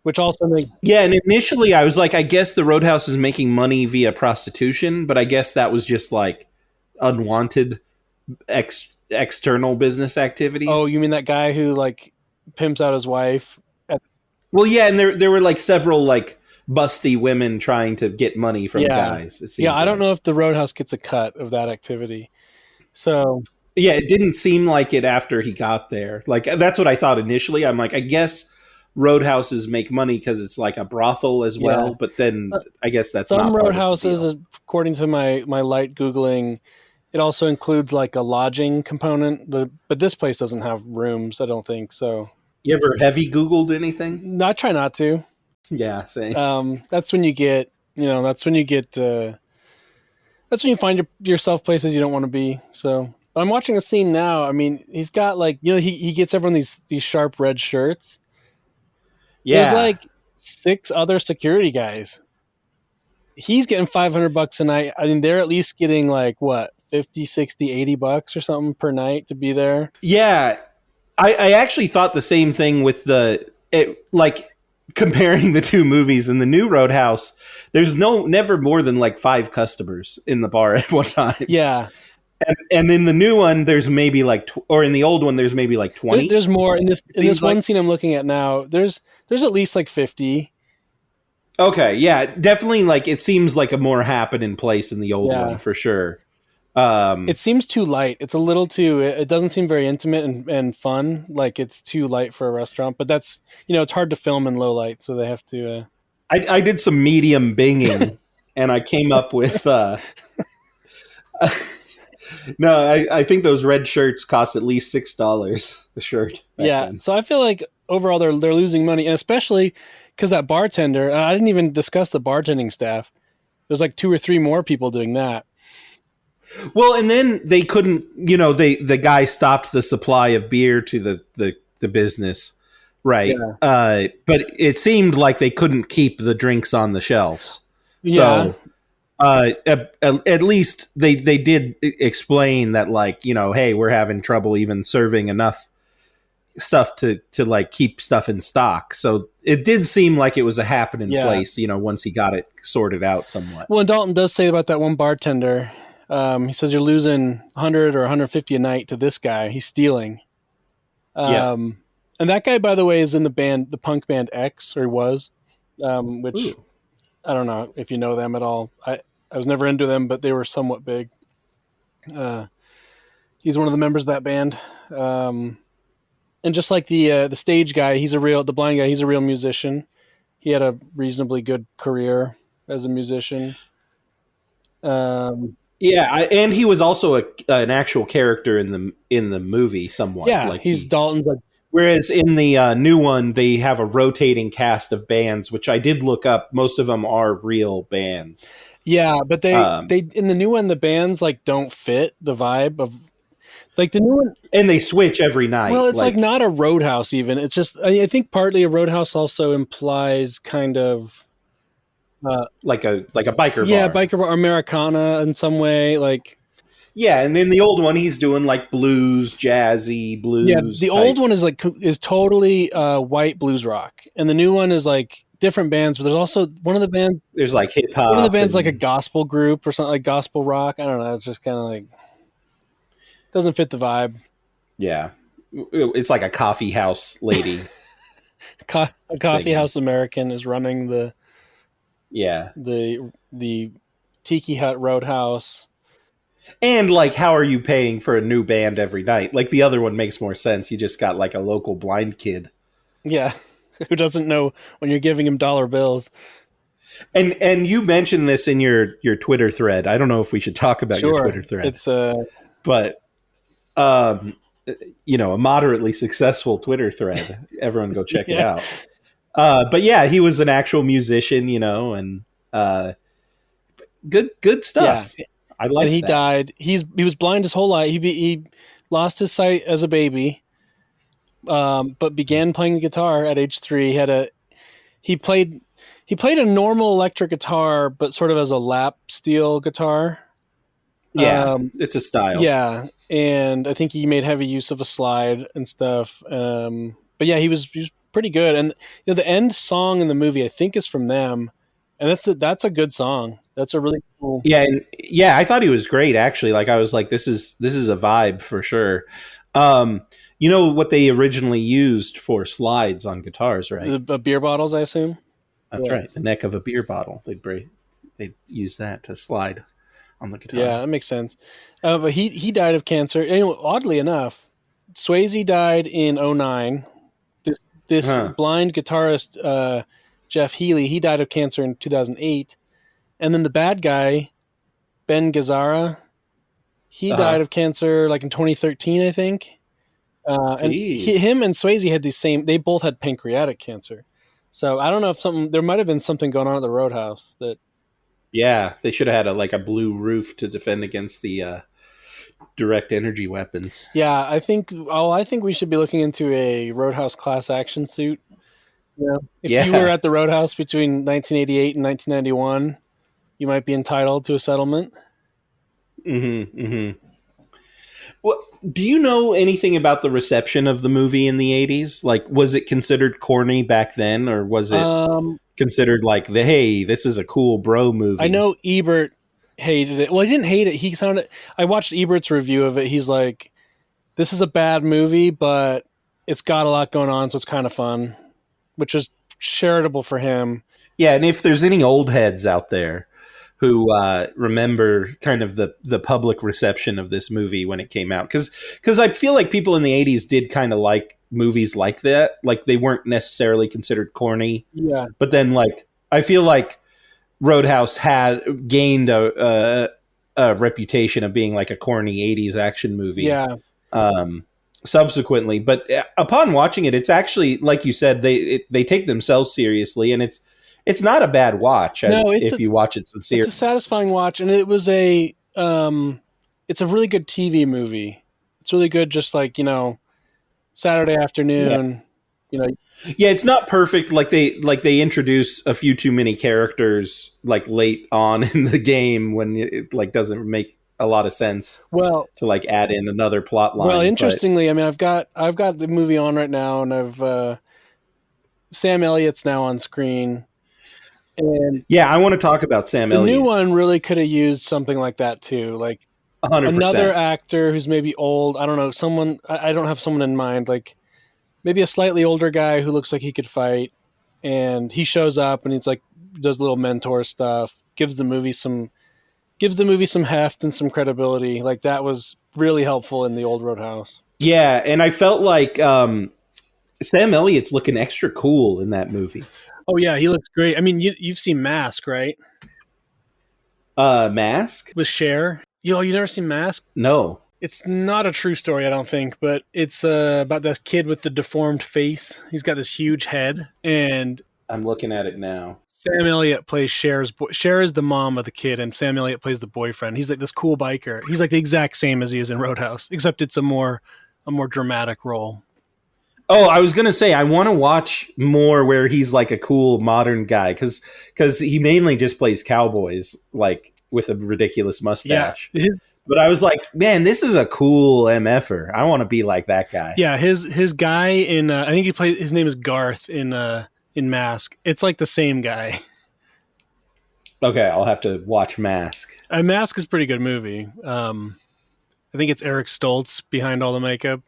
which also makes Yeah, and initially I was like, I guess the Roadhouse is making money via prostitution, but I guess that was just like unwanted external business oh, activities. you mean that guy who like pimps out his wife. Well, yeah, and there were like several like busty women trying to get money from Yeah, guys. It yeah. seemed I don't like. know if the Roadhouse gets a cut of that activity. So Yeah, it didn't seem like it after he got there. Like that's what I thought initially. I'm like, I guess roadhouses make money because it's like a brothel as yeah, well. But then so, I guess that's some not part of the deal. Roadhouses, according to my light googling, it also includes like a lodging component. But this place doesn't have rooms. I don't think so. You ever heavy Googled anything? I try not to. Yeah, same. That's when you get, that's when you find yourself places you don't want to be. So, but I'm watching a scene now. I mean, he's got like, he gets everyone these sharp red shirts. There's Yeah, like six other security guys. He's getting $500 a night. I mean, they're at least getting like what, 50, 60, $80 or something per night to be there. yeah. I actually thought the same thing with like comparing the two movies. In the new Roadhouse, there's never more than like five customers in the bar at one time. Yeah. And in the new one, there's maybe like, or in the old one, there's maybe like 20. There's more in this It in this seems like. one scene I'm looking at now. There's at least like 50. Okay, yeah, definitely. Like it seems like a more happening place in the old one Yeah. for sure. It seems too light. It's a little too. It doesn't seem very intimate and fun. Like it's too light for a restaurant. But that's, it's hard to film in low light, so they have to. I did some medium binging, and I came up with. No, I think those red shirts cost at least $6 a shirt back Yeah. then. So I feel like overall they're losing money, and especially because that bartender. I didn't even discuss the bartending staff. There's like two or three more people doing that. Well, and then they couldn't. The guy stopped the supply of beer to the business, right? Yeah. But it seemed like they couldn't keep the drinks on the shelves, Yeah. so. At least they did explain that, like, hey, we're having trouble even serving enough stuff to like keep stuff in stock. So it did seem like it was a happening Yeah. place, once he got it sorted out somewhat. Well, and Dalton does say about that one bartender. He says you're losing 100 or 150 a night to this guy. He's stealing. Yeah. And that guy, by the way, is in the punk band X, or he was, which Ooh. I don't know if you know them at all. I was never into them, but they were somewhat big. He's one of the members of that band. And just like the stage guy, the blind guy, he's a real musician. He had a reasonably good career as a musician. Yeah, and he was also an actual character in the movie somewhat. Yeah, Like he's Dalton's like. whereas in the new one, they have a rotating cast of bands, which I did look up. Most of them are real bands. Yeah, but they Um, they in the new one the bands like don't fit the vibe of like the new one. and they switch every night. Well, it's like not a Roadhouse even. It's just I think partly a Roadhouse also implies kind of like a biker yeah, bar. biker bar Americana in some way. Like Yeah, and in the old one, he's doing like blues, jazzy blues. yeah, the type. old one is totally white blues rock, and the new one is like different bands. But there's also There's like hip hop. one of the bands like a gospel group or something like gospel rock. I don't know. It's just kind of like doesn't fit the vibe. Yeah, it's like a coffee house lady. A coffee Singing. house American is running Yeah, the Tiki Hut Roadhouse. and like, how are you paying for a new band every night? Like the other one makes more sense. You just got like a local blind kid. Yeah, who doesn't know when you're giving him dollar bills? And you mentioned this in your Twitter thread. I don't know if we should talk about your Twitter thread. It's but um, a moderately successful Twitter thread. Everyone go check it out. But yeah, he was an actual musician, and good stuff. Yeah. I like. And he died. He was blind his whole life. He lost his sight as a baby, but began playing the guitar at age 3. He played a normal electric guitar, but sort of as a lap steel guitar. Yeah, it's a style. Yeah, and I think he made heavy use of a slide and stuff. But yeah, he was pretty good. And the end song in the movie I think is from them, and that's a good song. That's a really cool. Yeah, I thought he was great actually. Like I was like, this is a vibe for sure. You know what they originally used for slides on guitars, right? The beer bottles, I assume. That's Yeah. right. The neck of a beer bottle. They'd use that to slide on the Yeah, guitar. that makes sense. But he died of cancer. And oddly enough, Swayze died in '09. This Huh. blind guitarist, Jeff Healey, he died of cancer in 2008. And then the bad guy, Ben Gazzara, he died Uh-huh. of cancer like in 2013, I think. Jeez. Him and Swayze had the same. They both had pancreatic cancer. So I don't know if there might have been something going on at the Roadhouse that. Yeah, they should have had a blue roof to defend against the direct energy weapons. Yeah, I think. Oh, I think we should be looking into a Roadhouse class action suit. Yeah. If you were Yeah. at the Roadhouse between 1988 and 1991, you might be entitled to a settlement. Mm-hmm. Mm-hmm. Well, do you know anything about the reception of the movie in the 80s? Like, was it considered corny back then, or was it Um, considered like hey, this is a cool bro I movie? know Ebert hated it. Well, he didn't hate it. He sounded. I watched Ebert's review of it. He's like, "This is a bad movie, but it's got a lot going on, so it's kind of fun," which is charitable for him. Yeah, and if there's any old heads out there who remember kind of the public reception of this movie when it came out, because I feel like people in the 80s did kind of like movies like that. Like they weren't necessarily considered corny, Yeah, but then like I feel like Roadhouse had gained a reputation of being like a corny 80s action movie yeah. um, subsequently. But upon watching it, it's actually like you said, they take themselves seriously, and it's not a bad watch No, if you watch it it's sincere. a satisfying watch, and it was it's a really good TV movie. It's really good, just like Saturday Yeah, afternoon. You know, yeah, it's not perfect. Like they introduce a few too many characters like late on in the game when it like doesn't make a lot of sense well, to like add in another plot line. But interestingly, I mean, I've got the movie on right now, and Sam Elliott's now on screen, and yeah, I want to talk about Sam the new Elliott. one really could have used something like that too, like 100%. another actor who's maybe old. I don't know, someone. I don't have someone in mind, like maybe a slightly older guy who looks like he could fight, and he shows up and he's like does little mentor stuff, gives the movie some heft and some credibility. Like that was really helpful in the old Roadhouse. Yeah, and I felt like Sam Elliott's looking extra cool in that movie. Oh yeah, he looks great. I mean, you've seen Mask, right? Mask? With Cher. You never seen Mask? No. It's not a true story, I don't think, but it's about this kid with the deformed face. He's got this huge head, and I'm looking at it now. Sam Elliott plays Cher's boy. Cher is the mom of the kid, and Sam Elliott plays the boyfriend. He's like this cool biker. He's like the exact same as he is in Roadhouse, except it's a more dramatic role. Oh, I was gonna say I want to watch more where he's like a cool modern guy because he mainly just plays cowboys like with a ridiculous Yeah, mustache. But I was like, man, this is a cool mf'er. I want to be like that guy. his guy in I think he plays. His name is Garth in Mask. It's like the same guy. Okay, I'll have to watch Mask. Mask is a pretty good movie. I think it's Eric Stoltz behind all the makeup,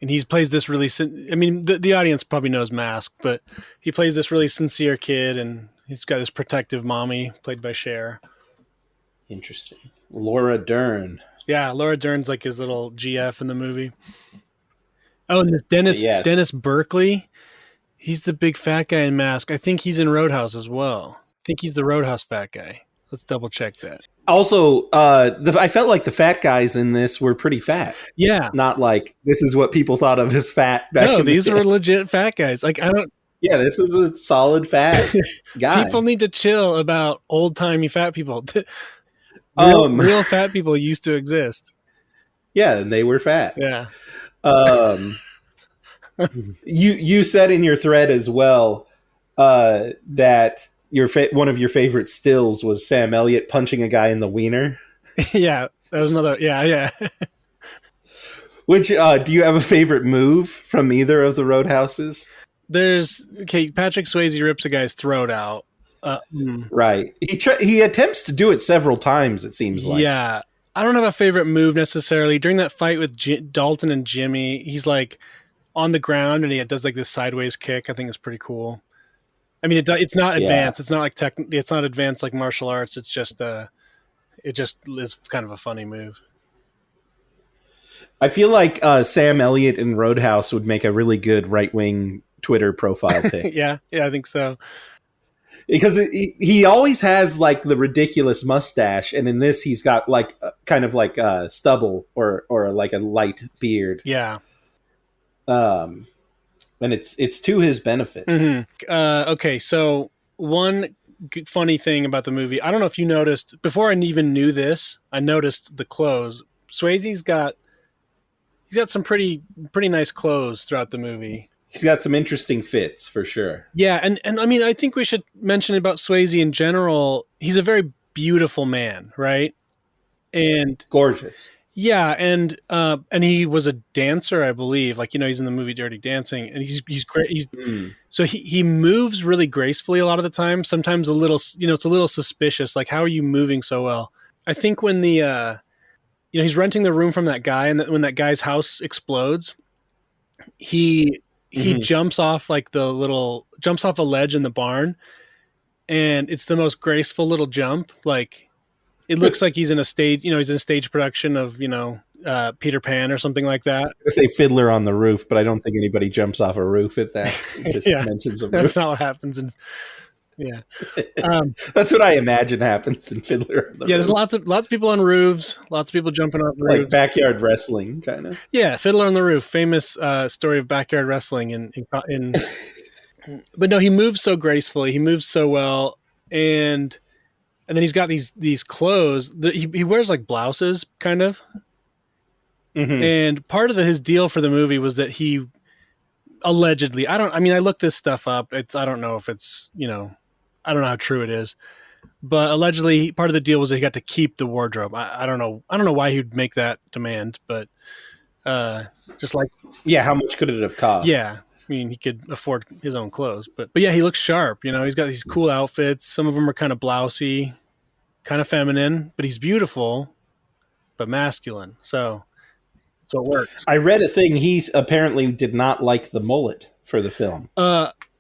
and he plays this really. I mean, the audience probably knows Mask, but he plays this really sincere kid, and he's got this protective mommy played by Cher. Interesting. Laura Dern. Yeah, Laura Dern's like his little GF in the movie. Oh, and this Dennis Yes. Dennis Berkeley. He's the big fat guy in Mask. I think he's in Roadhouse as well. I think he's the Roadhouse fat guy. Let's double check that. Also, I felt like the fat guys in this were pretty fat. Yeah. Not like this is what people thought of as fat back No, in the these day. were legit fat guys. Like I don't Yeah, this was a solid fat guy. people need to chill about old timey fat people. Um, Real fat people used to exist. yeah, and they were fat. Yeah. Um, you said in your thread as well that one of your favorite stills was Sam Elliott punching a guy in the wiener. Yeah. That was another. Yeah. Yeah. Which do you have a favorite move from either of the Roadhouses? Patrick Swayze rips a guy's throat out. Right. He attempts to do it several times. It seems like. Yeah. I don't have a favorite move necessarily. During that fight with Dalton and Jimmy, he's like on the ground and he does like this sideways kick. I think it's pretty cool. I mean, it's not Yeah. advanced. It's not like it's not advanced like martial arts. It's just it just is kind of a funny move. I feel like Sam Elliott in Roadhouse would make a really good right wing Twitter profile pic. Yeah, yeah, I think so. Because he always has like the ridiculous mustache, and in this he's got like kind of like stubble or like a light beard. Yeah. Um, and it's to his benefit. Mm-hmm. Okay, so one funny thing about the movie, I don't know if you noticed before I even knew this. I noticed the clothes. Swayze's got he's got some pretty nice clothes throughout the movie. He's got some interesting fits for sure. Yeah, and I mean, I think we should mention about Swayze in general. He's a very beautiful man, right? And Gorgeous. yeah, and he was a dancer, I believe. Like, he's in the movie Dirty Dancing, and he's great. So he moves really gracefully a lot of the time. Sometimes a little, it's a little suspicious. Like, how are you moving so well? I think when he's renting the room from that guy, and when that guy's house explodes, he jumps off jumps off a ledge in the barn, and it's the most graceful little jump. Like, it looks like he's in a stage, he's in a stage production of, Peter Pan or something like that. I say Fiddler on the Roof, but I don't think anybody jumps off a roof at that. It just Yeah, mentions a roof. that's not what happens. Yeah. That's what I imagine happens in Fiddler on the Roof. There's lots of people on roofs, lots of people jumping off roofs. Like backyard wrestling, kind of. Yeah, Fiddler on the Roof, famous story of backyard wrestling but no, he moves so gracefully, he moves so well, and then he's got these clothes that he wears like blouses, kind of. Mm-hmm. And part of his deal for the movie was that he allegedly, I looked this stuff up. I don't know if it's, I don't know how true it is, but allegedly part of the deal was that he got to keep the wardrobe. I don't know why he'd make that demand, but just like, yeah, how much could it have cost? Yeah, I mean, he could afford his own clothes, but yeah, he looks sharp. He's got these cool outfits. Some of them are kind of blousy, kind of feminine, but he's beautiful, but masculine. So it works. I read a thing. He's apparently did not like the mullet for the film.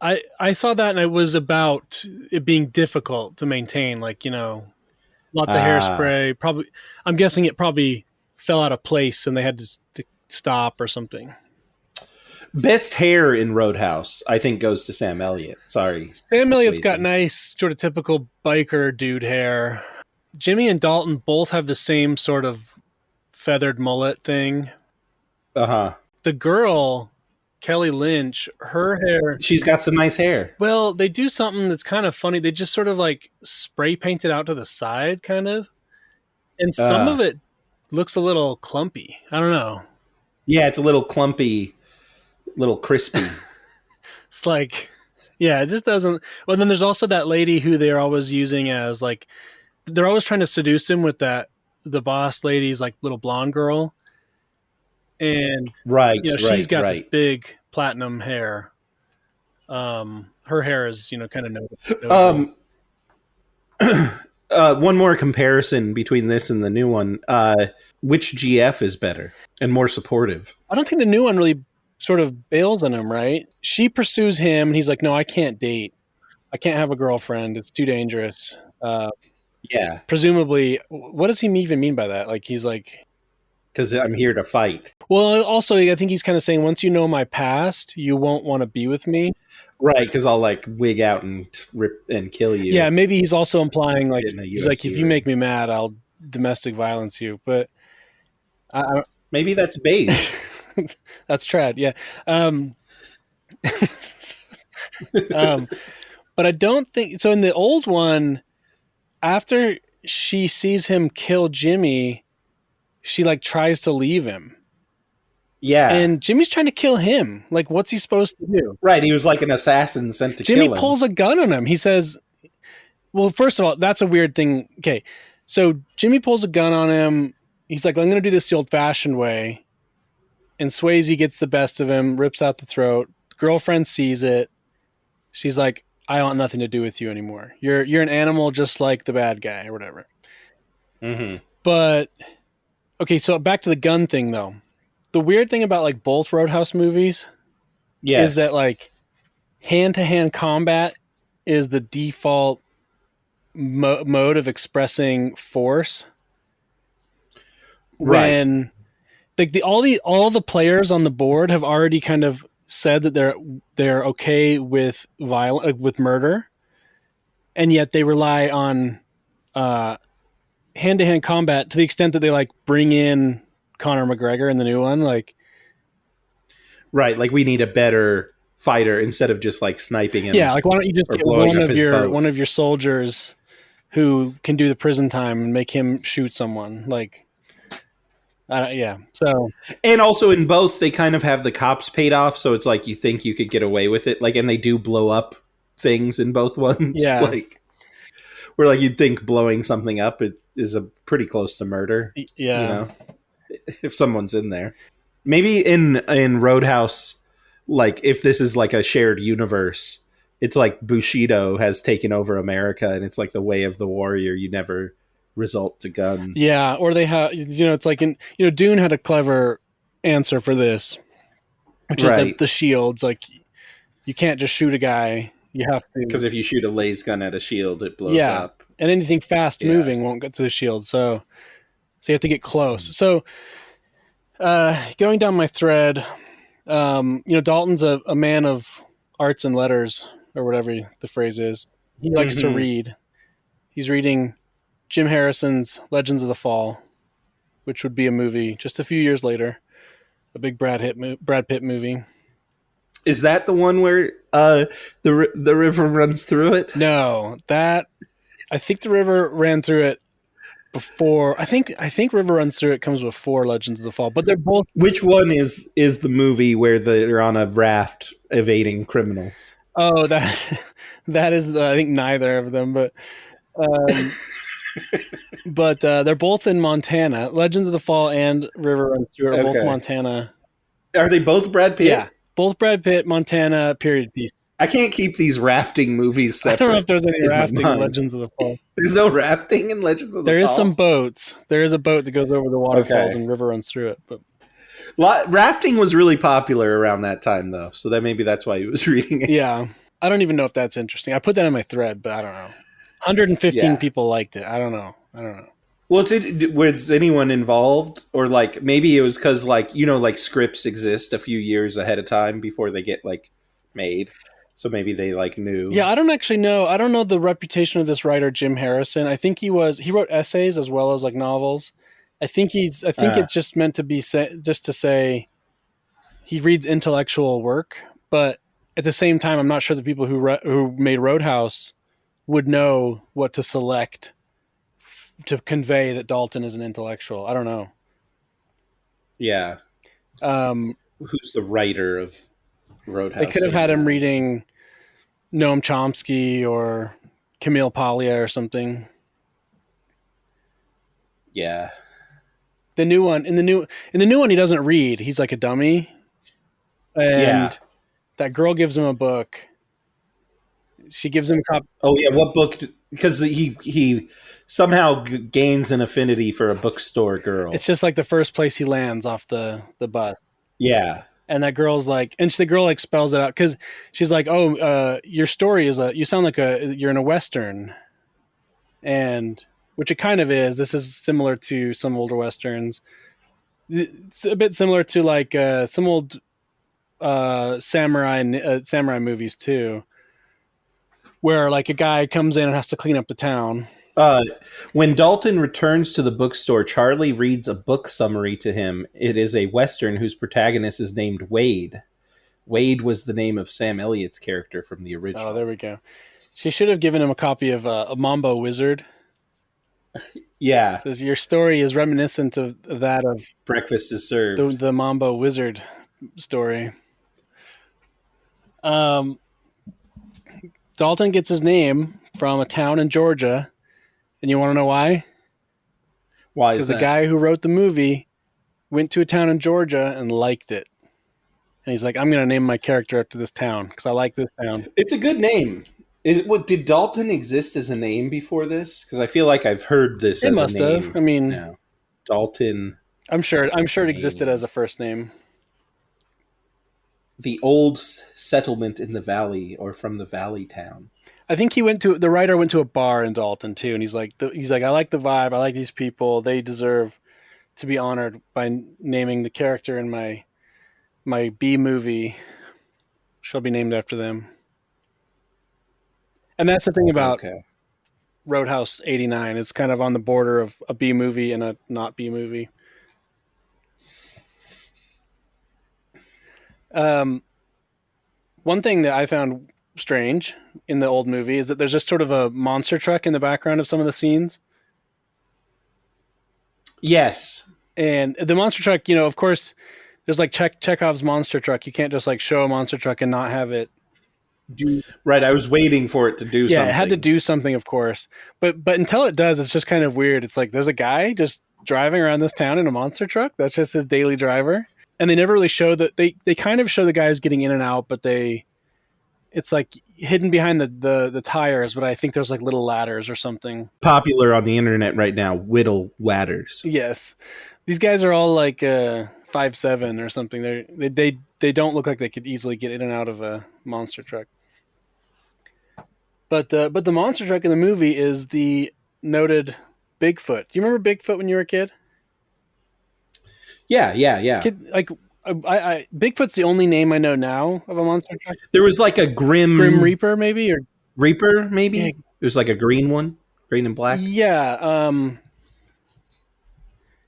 I saw that, and it was about it being difficult to maintain. Like, lots of hairspray. Probably, I'm guessing it probably fell out of place, and they had to stop or something. Best hair in Roadhouse, I think, goes to Sam Elliott. Sorry, Sam Elliott's got nice, sort of typical biker dude hair. Jimmy and Dalton both have the same sort of feathered mullet thing. Uh-huh. The girl, Kelly Lynch, her hair, she's got some nice hair. Well, they do something that's kind of funny. They just sort of like spray paint it out to the side, kind of. And some of it looks a little clumpy. I don't know. Yeah, it's a little clumpy, little crispy. It's like, yeah, it just doesn't. Well, then there's also that lady who they're always using as like, they're always trying to seduce him with the boss lady's like little blonde girl. And she's got this big platinum hair. Her hair is, kind of notable. One more comparison between this and the new one. Which GF is better and more supportive? I don't think the new one really sort of bails on him, right? She pursues him, and he's like, no, I can't date. I can't have a girlfriend. It's too dangerous. Yeah. Presumably, what does he even mean by that? Like, he's like... Because I'm here to fight. Well, also, I think he's kind of saying, once you know my past, you won't want to be with me. Right, because I'll like wig out and rip and kill you. Yeah, maybe he's also implying like, he's like, if you make me mad, I'll domestic violence you. But maybe that's beige. That's trad, yeah. But I don't think so. In the old one, after she sees him kill Jimmy, she like tries to leave him. Yeah. And Jimmy's trying to kill him. Like, what's he supposed to do? Right. He was like an assassin sent to kill him. Jimmy pulls a gun on him. He says, well, first of all, that's a weird thing. Okay. So Jimmy pulls a gun on him. He's like, I'm going to do this the old fashioned way. And Swayze gets the best of him, rips out the throat. Girlfriend sees it. She's like, I want nothing to do with you anymore. You're an animal just like the bad guy or whatever. Mm-hmm. But Okay, so back to the gun thing though. The weird thing about like both Roadhouse movies is that Yes. like hand to hand combat is the default mode of expressing force Right. when like all the players on the board have already kind of said that they're okay with with murder, and yet they rely on uh hand to hand combat to the extent that they like bring in Conor McGregor in the new one. Like, Right. Like we need a better fighter instead of just like sniping yeah, him like why don't you just or get blowing up his one boat. of your soldiers who can do the prison time and make him shoot someone? Like, yeah. So And also in both, they kind of have the cops paid off, so it's like you think you could get away with it. Like, and they do blow up things in both ones. yeah, Like, where like you'd think blowing something up it is a pretty close to murder. You yeah, know, if someone's in there, maybe in Roadhouse, like if this is like a shared universe, it's like Bushido has taken over America, and it's like the way of the warrior. You never resort to guns. yeah. Or they have, it's like in, Dune had a clever answer for this, which is Right. the shields. Like, you can't just shoot a guy. You have to, Because if you shoot a laser gun at a shield, it blows yeah. up. And anything fast Yeah. moving won't get to the shield. So you have to get close. So going down my thread, Dalton's a man of arts and letters, or whatever the phrase is. He likes to Mm-hmm. read. He's reading Jim Harrison's Legends of the Fall, which would be a movie just a few years later, a big Brad Pitt movie. Is that the one where the river runs through it? No, that I think the river ran through it before. I think River Runs Through It comes before Legends of the Fall, but they're both. Which one is the movie where they're on a raft evading criminals? Oh, that that is I think neither of them, um, but they're both in Montana. Legends of the Fall and River Runs Through It are both Okay. Montana. Are they both Brad Yeah, Pitt? both Brad Pitt, Montana period piece. I can't keep these rafting movies I don't know if separate there's any in my rafting in mind. Legends of the Fall. There's no rafting in Legends of the There is some Fall? boats. There is a boat that goes over the waterfalls Okay. and River Runs Through It. But Rafting was really popular around that time, though, so that maybe that's why he was reading it. yeah, I don't even know if that's interesting. I put that in my thread, but I don't know. 115 Yeah. people liked it. I don't know. Well, was anyone involved, or like maybe it was because like like scripts exist a few years ahead of time before they get like made, so maybe they like knew. Yeah, I don't actually know. I don't know the reputation of this writer, Jim Harrison. I think he wrote essays as well as like novels. I think Uh, it's just meant to be just to say he reads intellectual work, but at the same time, I'm not sure the people who made Roadhouse would know what to select to convey that Dalton is an intellectual. I don't know. yeah, Um, who's the writer of they Roadhouse? could have had him Anyway? reading Noam Chomsky or Camille Paglia or something. Yeah, The new one in the new one he doesn't read. He's like a dummy, yeah. and that girl gives him a book. She gives him a copy. Oh yeah, what book? Because he somehow gains an affinity for a bookstore girl. It's just like the first place he lands off the bus. Yeah, And that girl's like, and the girl like spells it out because she's like, "Oh, your story is you sound like you're in a western," and which it kind of is. This is similar to some older westerns. It's a bit similar to like some old samurai movies too, where like a guy comes in and has to clean up the town. Uh, when Dalton returns to the bookstore, Charlie reads a book summary to him. It is a Western whose protagonist is named Wade. Wade was the name of Sam Elliott's character from the Oh, original. there we go. She should have given him a copy of a Mambo Wizard. Yeah, It says your story is reminiscent of that of breakfast is served. the Mambo Wizard story. Um, Dalton gets his name from a town in Georgia, and you want to know why? Why is Because the that? guy who wrote the movie went to a town in Georgia and liked it, and he's like, "I'm going to name my character after this town because I like this town." It's a good name. Did Dalton exist as a name before this? Because I feel like I've heard this It as a must have. name I mean, now. Dalton. I'm sure it existed as Name a first name. the old settlement in the valley, or from the valley town. I think the writer went to a bar in Dalton too, and he's like, I like the vibe, I like these people, they deserve to be honored by naming the character in my B movie shall be named after them. And that's the thing about Okay. Roadhouse 89. It's kind of on the border of a B movie and a not B movie. Um, One thing that I found strange in the old movie is that there's just sort of a monster truck in the background of some of the scenes. Yes. And the monster truck, of course, there's like Chekhov's monster truck. You can't just like show a monster truck and not have it do. Right. I was waiting for it to do Yeah, something. it had to do something, of course. But until it does, it's just kind of weird. It's like there's a guy just driving around this town in a monster truck. That's just his daily driver. And they never really show that they kind of show the guys getting in and out, but it's like hidden behind the tires, but I think there's like little ladders or something. Popular on the internet right now, whittle ladders. Yes. These guys are all like 5'7" or something. They don't look like they could easily get in and out of a monster truck. But the monster truck in the movie is the noted Bigfoot. Do you remember Bigfoot when you were a kid? Yeah. Like Bigfoot's the only name I know now of a monster truck. There was like a Grim Reaper, maybe, or Reaper, maybe. Yeah. It was like a green one, green and black. Yeah.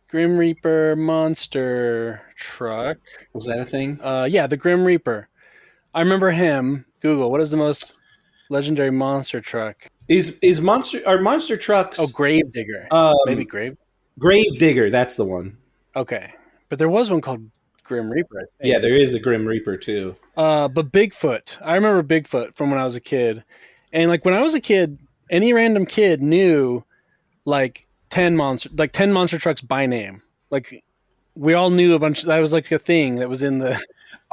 Grim Reaper monster truck. Was that a thing? Yeah, the Grim Reaper. I remember him. Google, what is the most legendary monster truck? Are monster trucks? Oh, Gravedigger. Maybe Gravedigger. That's the one. Okay, but there was one called Grim Reaper, I think. Yeah, there is a Grim Reaper too. But Bigfoot. I remember Bigfoot from when I was a kid, and like when I was a kid, any random kid knew like 10 monster trucks by name. Like we all knew a bunch. That was like a thing that was in the.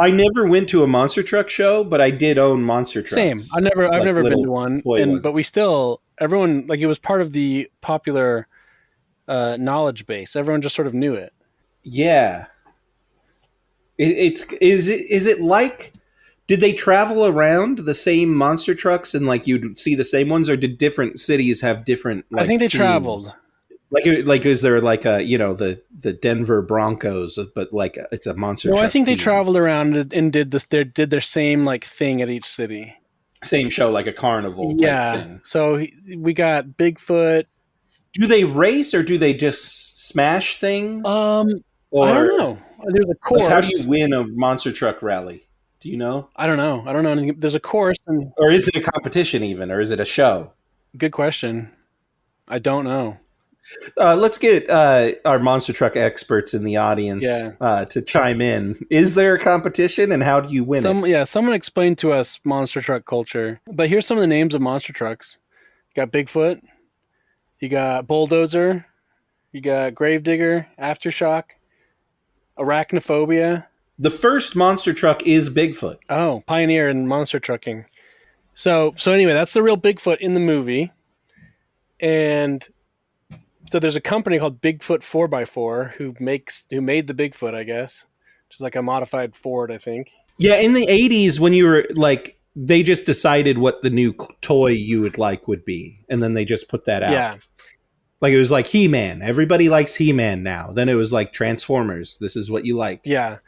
I never went to a monster truck show, but I did own monster trucks. Same. I've never been to one, but we still everyone like it was part of the popular knowledge base. Everyone just sort of knew it. Yeah. Is it like, did they travel around the same monster trucks and like you'd see the same ones, or did different cities have different like I think they teams? traveled. Like is there like a the Denver Broncos, but like it's a monster truck I think team. they traveled around and did their same like thing at each city. Same show, like a carnival type thing. So we got Bigfoot. Do they race or do they just smash things? I don't know. There's a course. Like how do you win a monster truck rally? Do you know? I don't know anything. There's a course, Or is it a competition even, or is it a show? Good question. I don't know. Let's get our monster truck experts in the audience to chime in. Is there a competition, and how do you win it? Yeah, someone explain to us monster truck culture. But here's some of the names of monster trucks. You got Bigfoot. You got Bulldozer. You got Gravedigger, Aftershock, Arachnophobia. The first monster truck is Bigfoot. Oh, pioneer in monster trucking. So anyway, that's the real Bigfoot in the movie. And so there's a company called Bigfoot 4x4 who made the Bigfoot, I guess, which is like a modified Ford, I think. Yeah, in the 80s when you were like, they just decided what the new toy you would like would be, and then they just put that out. Yeah. Like it was like He-Man. Everybody likes He-Man now. Then it was like Transformers. This is what you like. Yeah.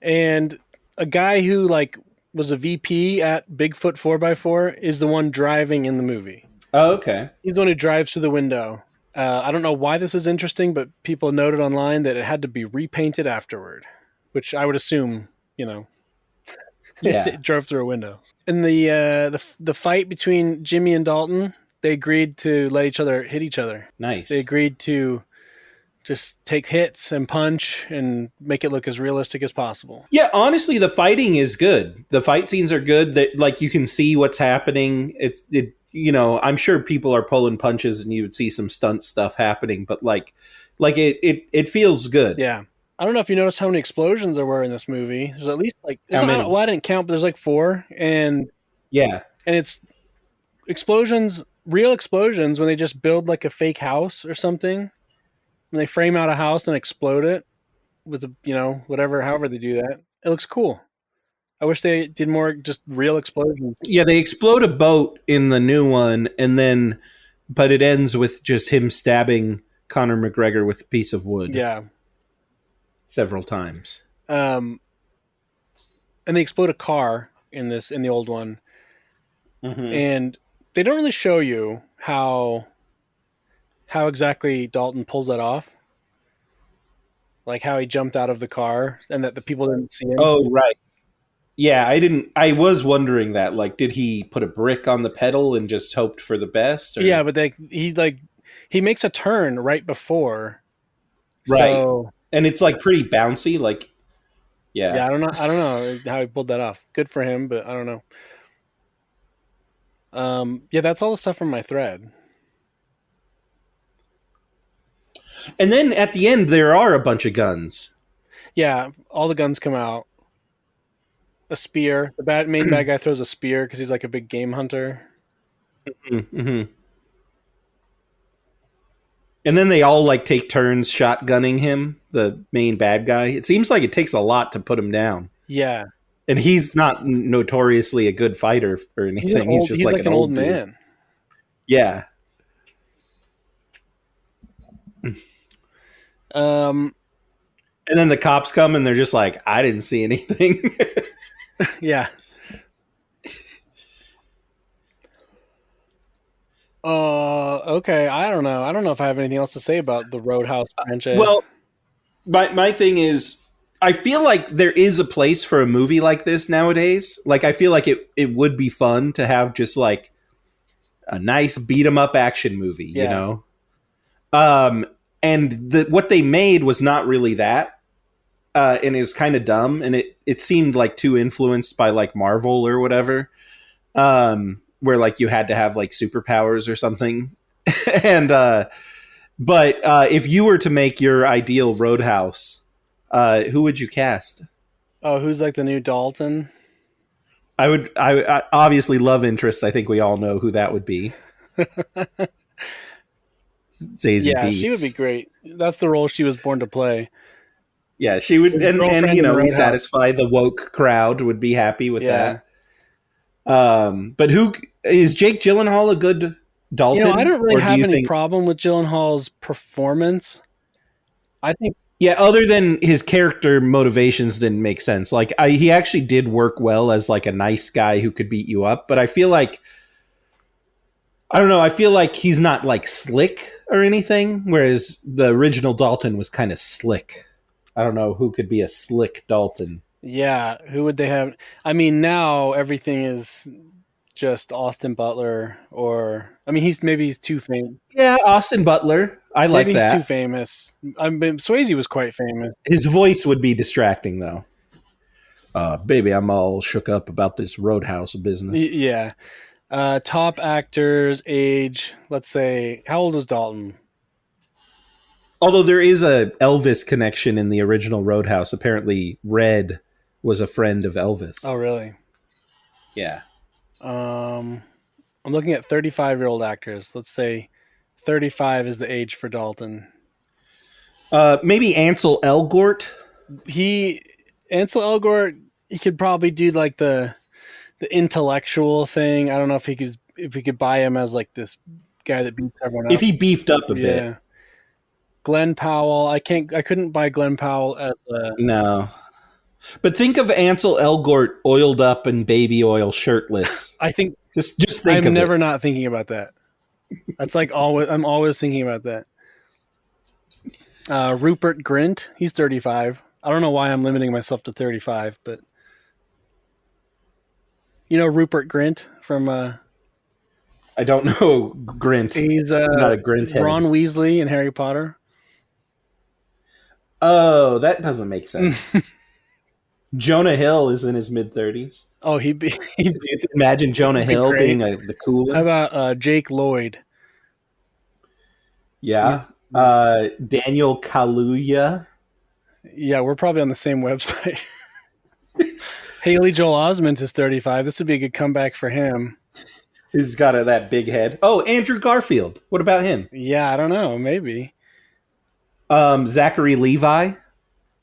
And a guy who like was a VP at Bigfoot 4x4 is the one driving in the movie. Oh, okay. He's the one who drives through the window. I don't know why this is interesting, but people noted online that it had to be repainted afterward, which I would assume, it drove through a window. In the fight between Jimmy and Dalton, they agreed to let each other hit each other. Nice. They agreed to just take hits and punch and make it look as realistic as possible. Yeah, honestly, the fighting is good. The fight scenes are good. That like you can see what's happening. I'm sure people are pulling punches and you would see some stunt stuff happening, but it feels good. Yeah. I don't know if you noticed how many explosions there were in this movie. There's at least I didn't count, but there's like 4, and it's real explosions when they just build like a fake house or something. When they frame out a house and explode it. with the whatever, however they do that. It looks cool. I wish they did more just real explosions. Yeah, they explode a boat in the new one, and then, but it ends with just him stabbing Conor McGregor with a piece of wood Yeah. several times. And they explode a car in the old one, Mm-hmm. and they don't really show you how exactly Dalton pulls that off, like how he jumped out of the car and that the people didn't see him. Oh, right. Yeah, I didn't. I was wondering that. Like, did he put a brick on the pedal and just hoped for the best, Yeah, or but he makes a turn right before, right? so And it's like pretty bouncy. Like, yeah, yeah. I don't know how he pulled that off. Good for him, but I don't know. Yeah, that's all the stuff from my thread. And then at the end, there are a bunch of guns. Yeah, all the guns come out. A spear. The main bad guy throws a spear because he's like a big game hunter. Mm-hmm. And then they all like take turns shotgunning him, the main bad guy. It seems like it takes a lot to put him down. Yeah, And he's not notoriously a good fighter or anything. He's just he's like like an an old old dude. man. Yeah. Um, And then the cops come and they're just like, I didn't see anything. yeah. Okay. I don't know. I don't know if I have anything else to say about the Roadhouse franchise. Well, my thing is, I feel like there is a place for a movie like this nowadays. Like, I feel like it would be fun to have just like a nice beat 'em up action movie, you Yeah. know? Um, and what they made was not really that. And it was kind of dumb, and it seemed like too influenced by like Marvel or whatever, where like you had to have like superpowers or something. And but if you were to make your ideal Roadhouse, who would you cast? Oh, who's like the new Dalton? I obviously love interest. I think we all know who that would be. Zazie Yeah, she would be Beats. great. That's the role she was born to play. Yeah, she would, His and girlfriend you in the know, we Roadhouse. satisfy the woke crowd would be happy with Yeah. that. But who is Jake Gyllenhaal a good I Dalton, don't really or do have you any think? problem with Gyllenhaal's performance. I think, Yeah, other than his character motivations didn't make sense. Like he actually did work well as like a nice guy who could beat you up, but I feel like I don't know. I feel like he's not like slick or anything, whereas the original Dalton was kind of slick. I don't know who could be a slick Dalton. yeah, who would they have? I mean, now everything is just Austin Butler, or I mean, he's too famous. Yeah, Austin Butler. I like Maybe he's too that. famous. I mean, Swayze was quite famous. His voice would be distracting though. Baby, I'm all shook up about this Roadhouse business. Yeah. Top actors, age. Let's say, how old was Dalton? Although there is a Elvis connection in the original Roadhouse. Apparently, Red was a friend of Elvis. Oh, really? Yeah. Um, I'm looking at 35-year-old actors. Let's say 35 is the age for Dalton. Maybe Ansel Elgort. He Ansel Elgort. He could probably do like the intellectual thing. I don't know if he could buy him as like this guy that beats everyone up. If he beefed up a bit. Yeah. Glenn Powell. I couldn't buy Glenn Powell as a No. But think of Ansel Elgort oiled up and baby oil shirtless. I think Just think I'm of never it. not thinking about that. That's like always I'm always thinking about that. Rupert Grint, he's 35. I don't know why I'm limiting myself to 35, but Rupert Grint from I don't know Grint. he's I'm not a Grint head. Ron Weasley in Harry Potter. Oh, that doesn't make sense. Jonah Hill is in his mid 30s. Oh, he'd Imagine Jonah be Hill great. being the cooler. How about Jake Lloyd? Yeah. Daniel Kaluuya. Yeah, we're probably on the same website. Haley Joel Osment is 35. This would be a good comeback for him. He's got that big head. Oh, Andrew Garfield. What about him? Yeah, I don't know. Maybe. Zachary Levi.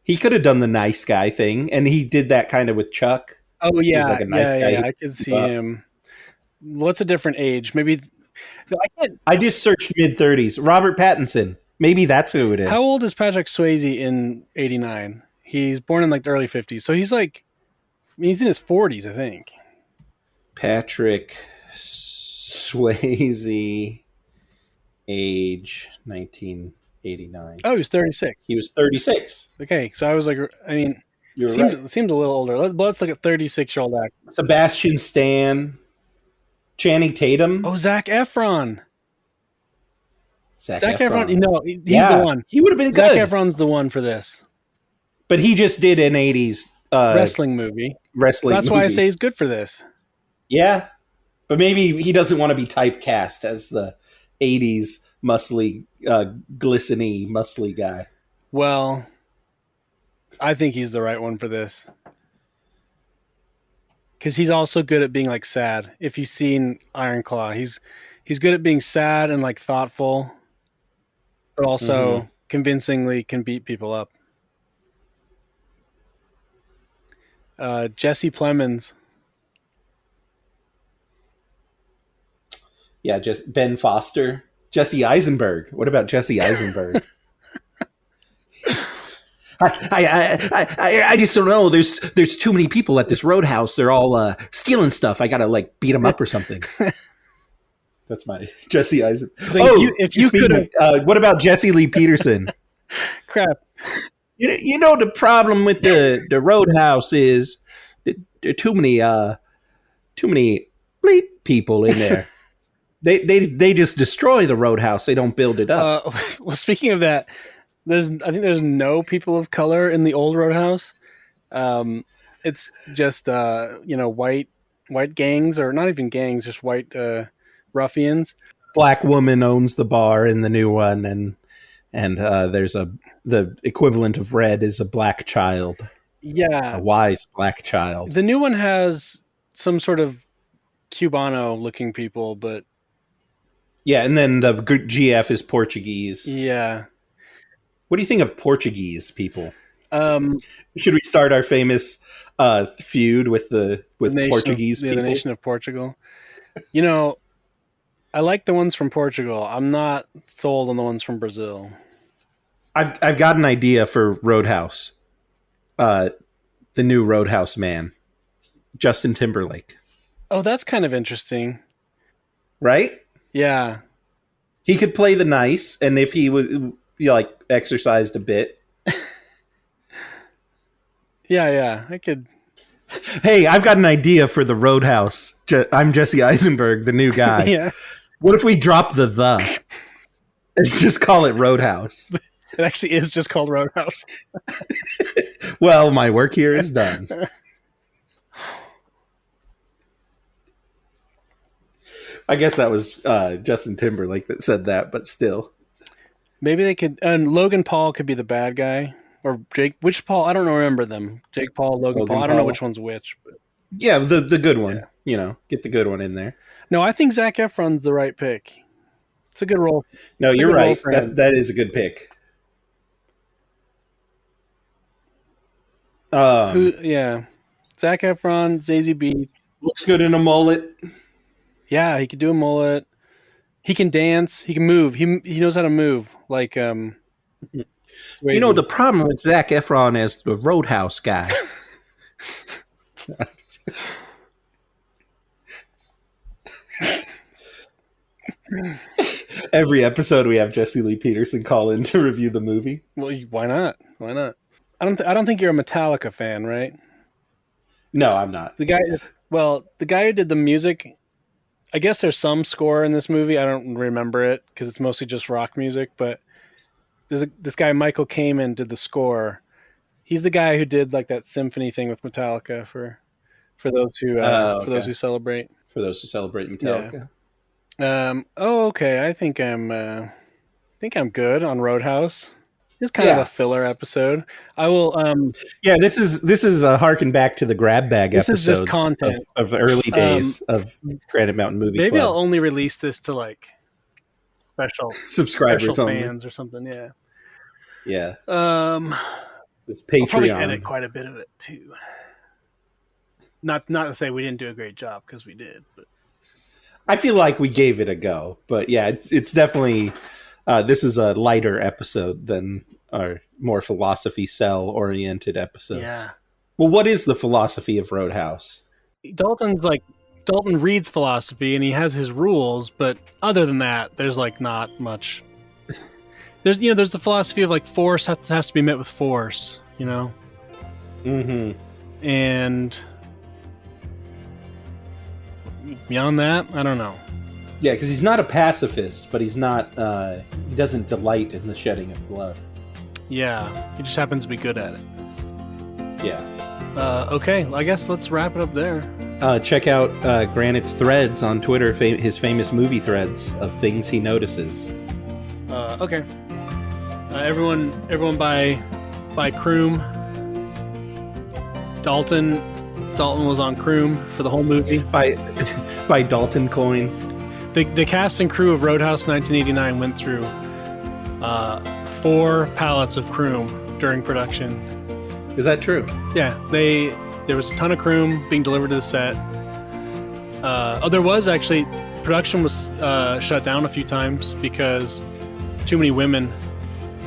He could have done the nice guy thing, and he did that kind of with Chuck. Oh He was yeah, like a yeah, nice yeah, guy yeah. who I could beat you see up. him. What's a different age? Maybe I can't. I just searched mid-30s. Robert Pattinson. Maybe that's who it How is. old is Patrick Swayze in '89? He's born in like the early '50s, so he's like, I mean, he's in his '40s, I think. Patrick Swayze, age 1989. Oh, he was 36. He was 36. Okay, so I was like, I mean, You're right. seems a little older. Let's look at 36-year-old actor. Sebastian Stan, Channing Tatum, Oh, Zac Efron. Zac Zac Efron. You Efron. know, he's the Yeah, one. he would have been Zac good. Efron's the one for this But he just did an 80s wrestling movie. wrestling That's why I movie. say he's good for this. Yeah, but maybe he doesn't want to be typecast as the 80s muscly, glisteny, muscly guy. Well, I think he's the right one for this because he's also good at being like sad. If you've seen Iron Claw, he's good at being sad and like thoughtful, but Mm-hmm. also convincingly can beat people up. Jesse Plemons. Yeah, just Ben Foster. Jesse Eisenberg. What about Jesse Eisenberg? I just don't know. There's too many people at this Roadhouse. They're all stealing stuff. I gotta like beat them up or something. That's my Jesse Eisenberg. So Oh, if you could speaking have of, what about Jesse Lee Peterson? crap, You know the problem with the Roadhouse is there are too many bleep people in there. They just destroy the Roadhouse. They don't build it up. well, speaking of that, I think there's no people of color in the old Roadhouse. It's just white gangs, or not even gangs, just white ruffians. Black woman owns the bar in the new one, and there's the equivalent of red is a black child, a Yeah, wise black child. the new one has some sort of Cubano looking people, but Yeah, and then the GF is Portuguese. yeah. What do you think of Portuguese people? Um, Should we start our famous feud with Portuguese the people? nation of Portugal. You know, I like the ones from Portugal. I'm not sold on the ones from Brazil. I've got an idea for Roadhouse. The new Roadhouse man, Justin Timberlake, Oh, that's kind of interesting. right? Yeah. He could play the nice, and if he was like exercised a bit. Yeah, I could. Hey, I've got an idea for the Roadhouse. I'm Jesse Eisenberg, the new guy. Yeah. What if we drop the and just call it Roadhouse? It actually is just called Roadhouse. Well, my work here is done. I guess that was Justin Timberlake that said that, but still. Maybe they could. And Logan Paul could be the bad guy, or Jake. Which Paul? I don't remember them. Jake Paul, Logan Paul. Logan I don't know Paul. which one's which. But Yeah, the good one. yeah. You know, get the good one in there. No, I think Zac Efron's the right pick. It's a good role. No, It's a you're good role right. for him. That is a good pick. Yeah, Zac Efron, Zazie Beetz. Looks good in a mullet. Yeah, he could do a mullet. He can dance. He can move. He knows how to move. Like You know, the problem with Zac Efron as the Roadhouse guy. Every episode we have Jesse Lee Peterson call in to review the movie. Well, why not? Why not? I don't think you're a Metallica fan, right? No, I'm not. The guy who did the music. I guess there's some score in this movie. I don't remember it because it's mostly just rock music. But this guy Michael Kamen did the score. He's the guy who did like that symphony thing with Metallica for those who Okay. for those who celebrate. For those who celebrate Metallica. Okay. I think I'm good on Roadhouse. It's kind of Yeah. a filler episode. I will. Yeah, this is a harken back to the grab bag This is episodes just content. of the early days of Granite Mountain Movie Maybe I'll Club. only release this to like special Subscribers special only. fans or something. Yeah. Yeah. This I'll probably edit Patreon. quite a bit of it too. Not to say we didn't do a great job, because we did. But I feel like we gave it a go, but yeah, it's definitely this is a lighter episode than our more philosophy cell oriented episodes. yeah, Well, what is the philosophy of Roadhouse? Dalton reads philosophy and he has his rules, but other than that, there's like not much. There's the philosophy of like force has to be met with force, Mm-hmm. and beyond that, I don't know. Yeah, because he's not a pacifist, but he's not. He doesn't delight in the shedding of blood. Yeah, he just happens to be good at it. Yeah. Okay, I guess let's wrap it up there. Check out Granite's threads on Twitter, his famous movie threads of things he notices. Okay. Everyone buy Croom. Dalton was on Croom for the whole movie. By Dalton Coin. The cast and crew of Roadhouse 1989 went through 4 pallets of Croom during production. Is that true? Yeah, there was a ton of Croom being delivered to the set. There was actually production was shut down a few times because too many women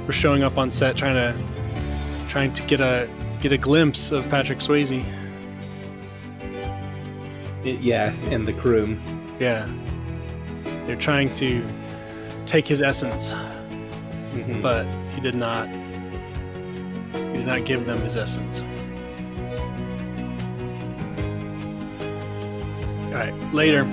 were showing up on set trying to get a glimpse of Patrick Swayze. Yeah, and the Croom. Yeah, they're trying to take his essence, but he did not give them his essence. All right, later.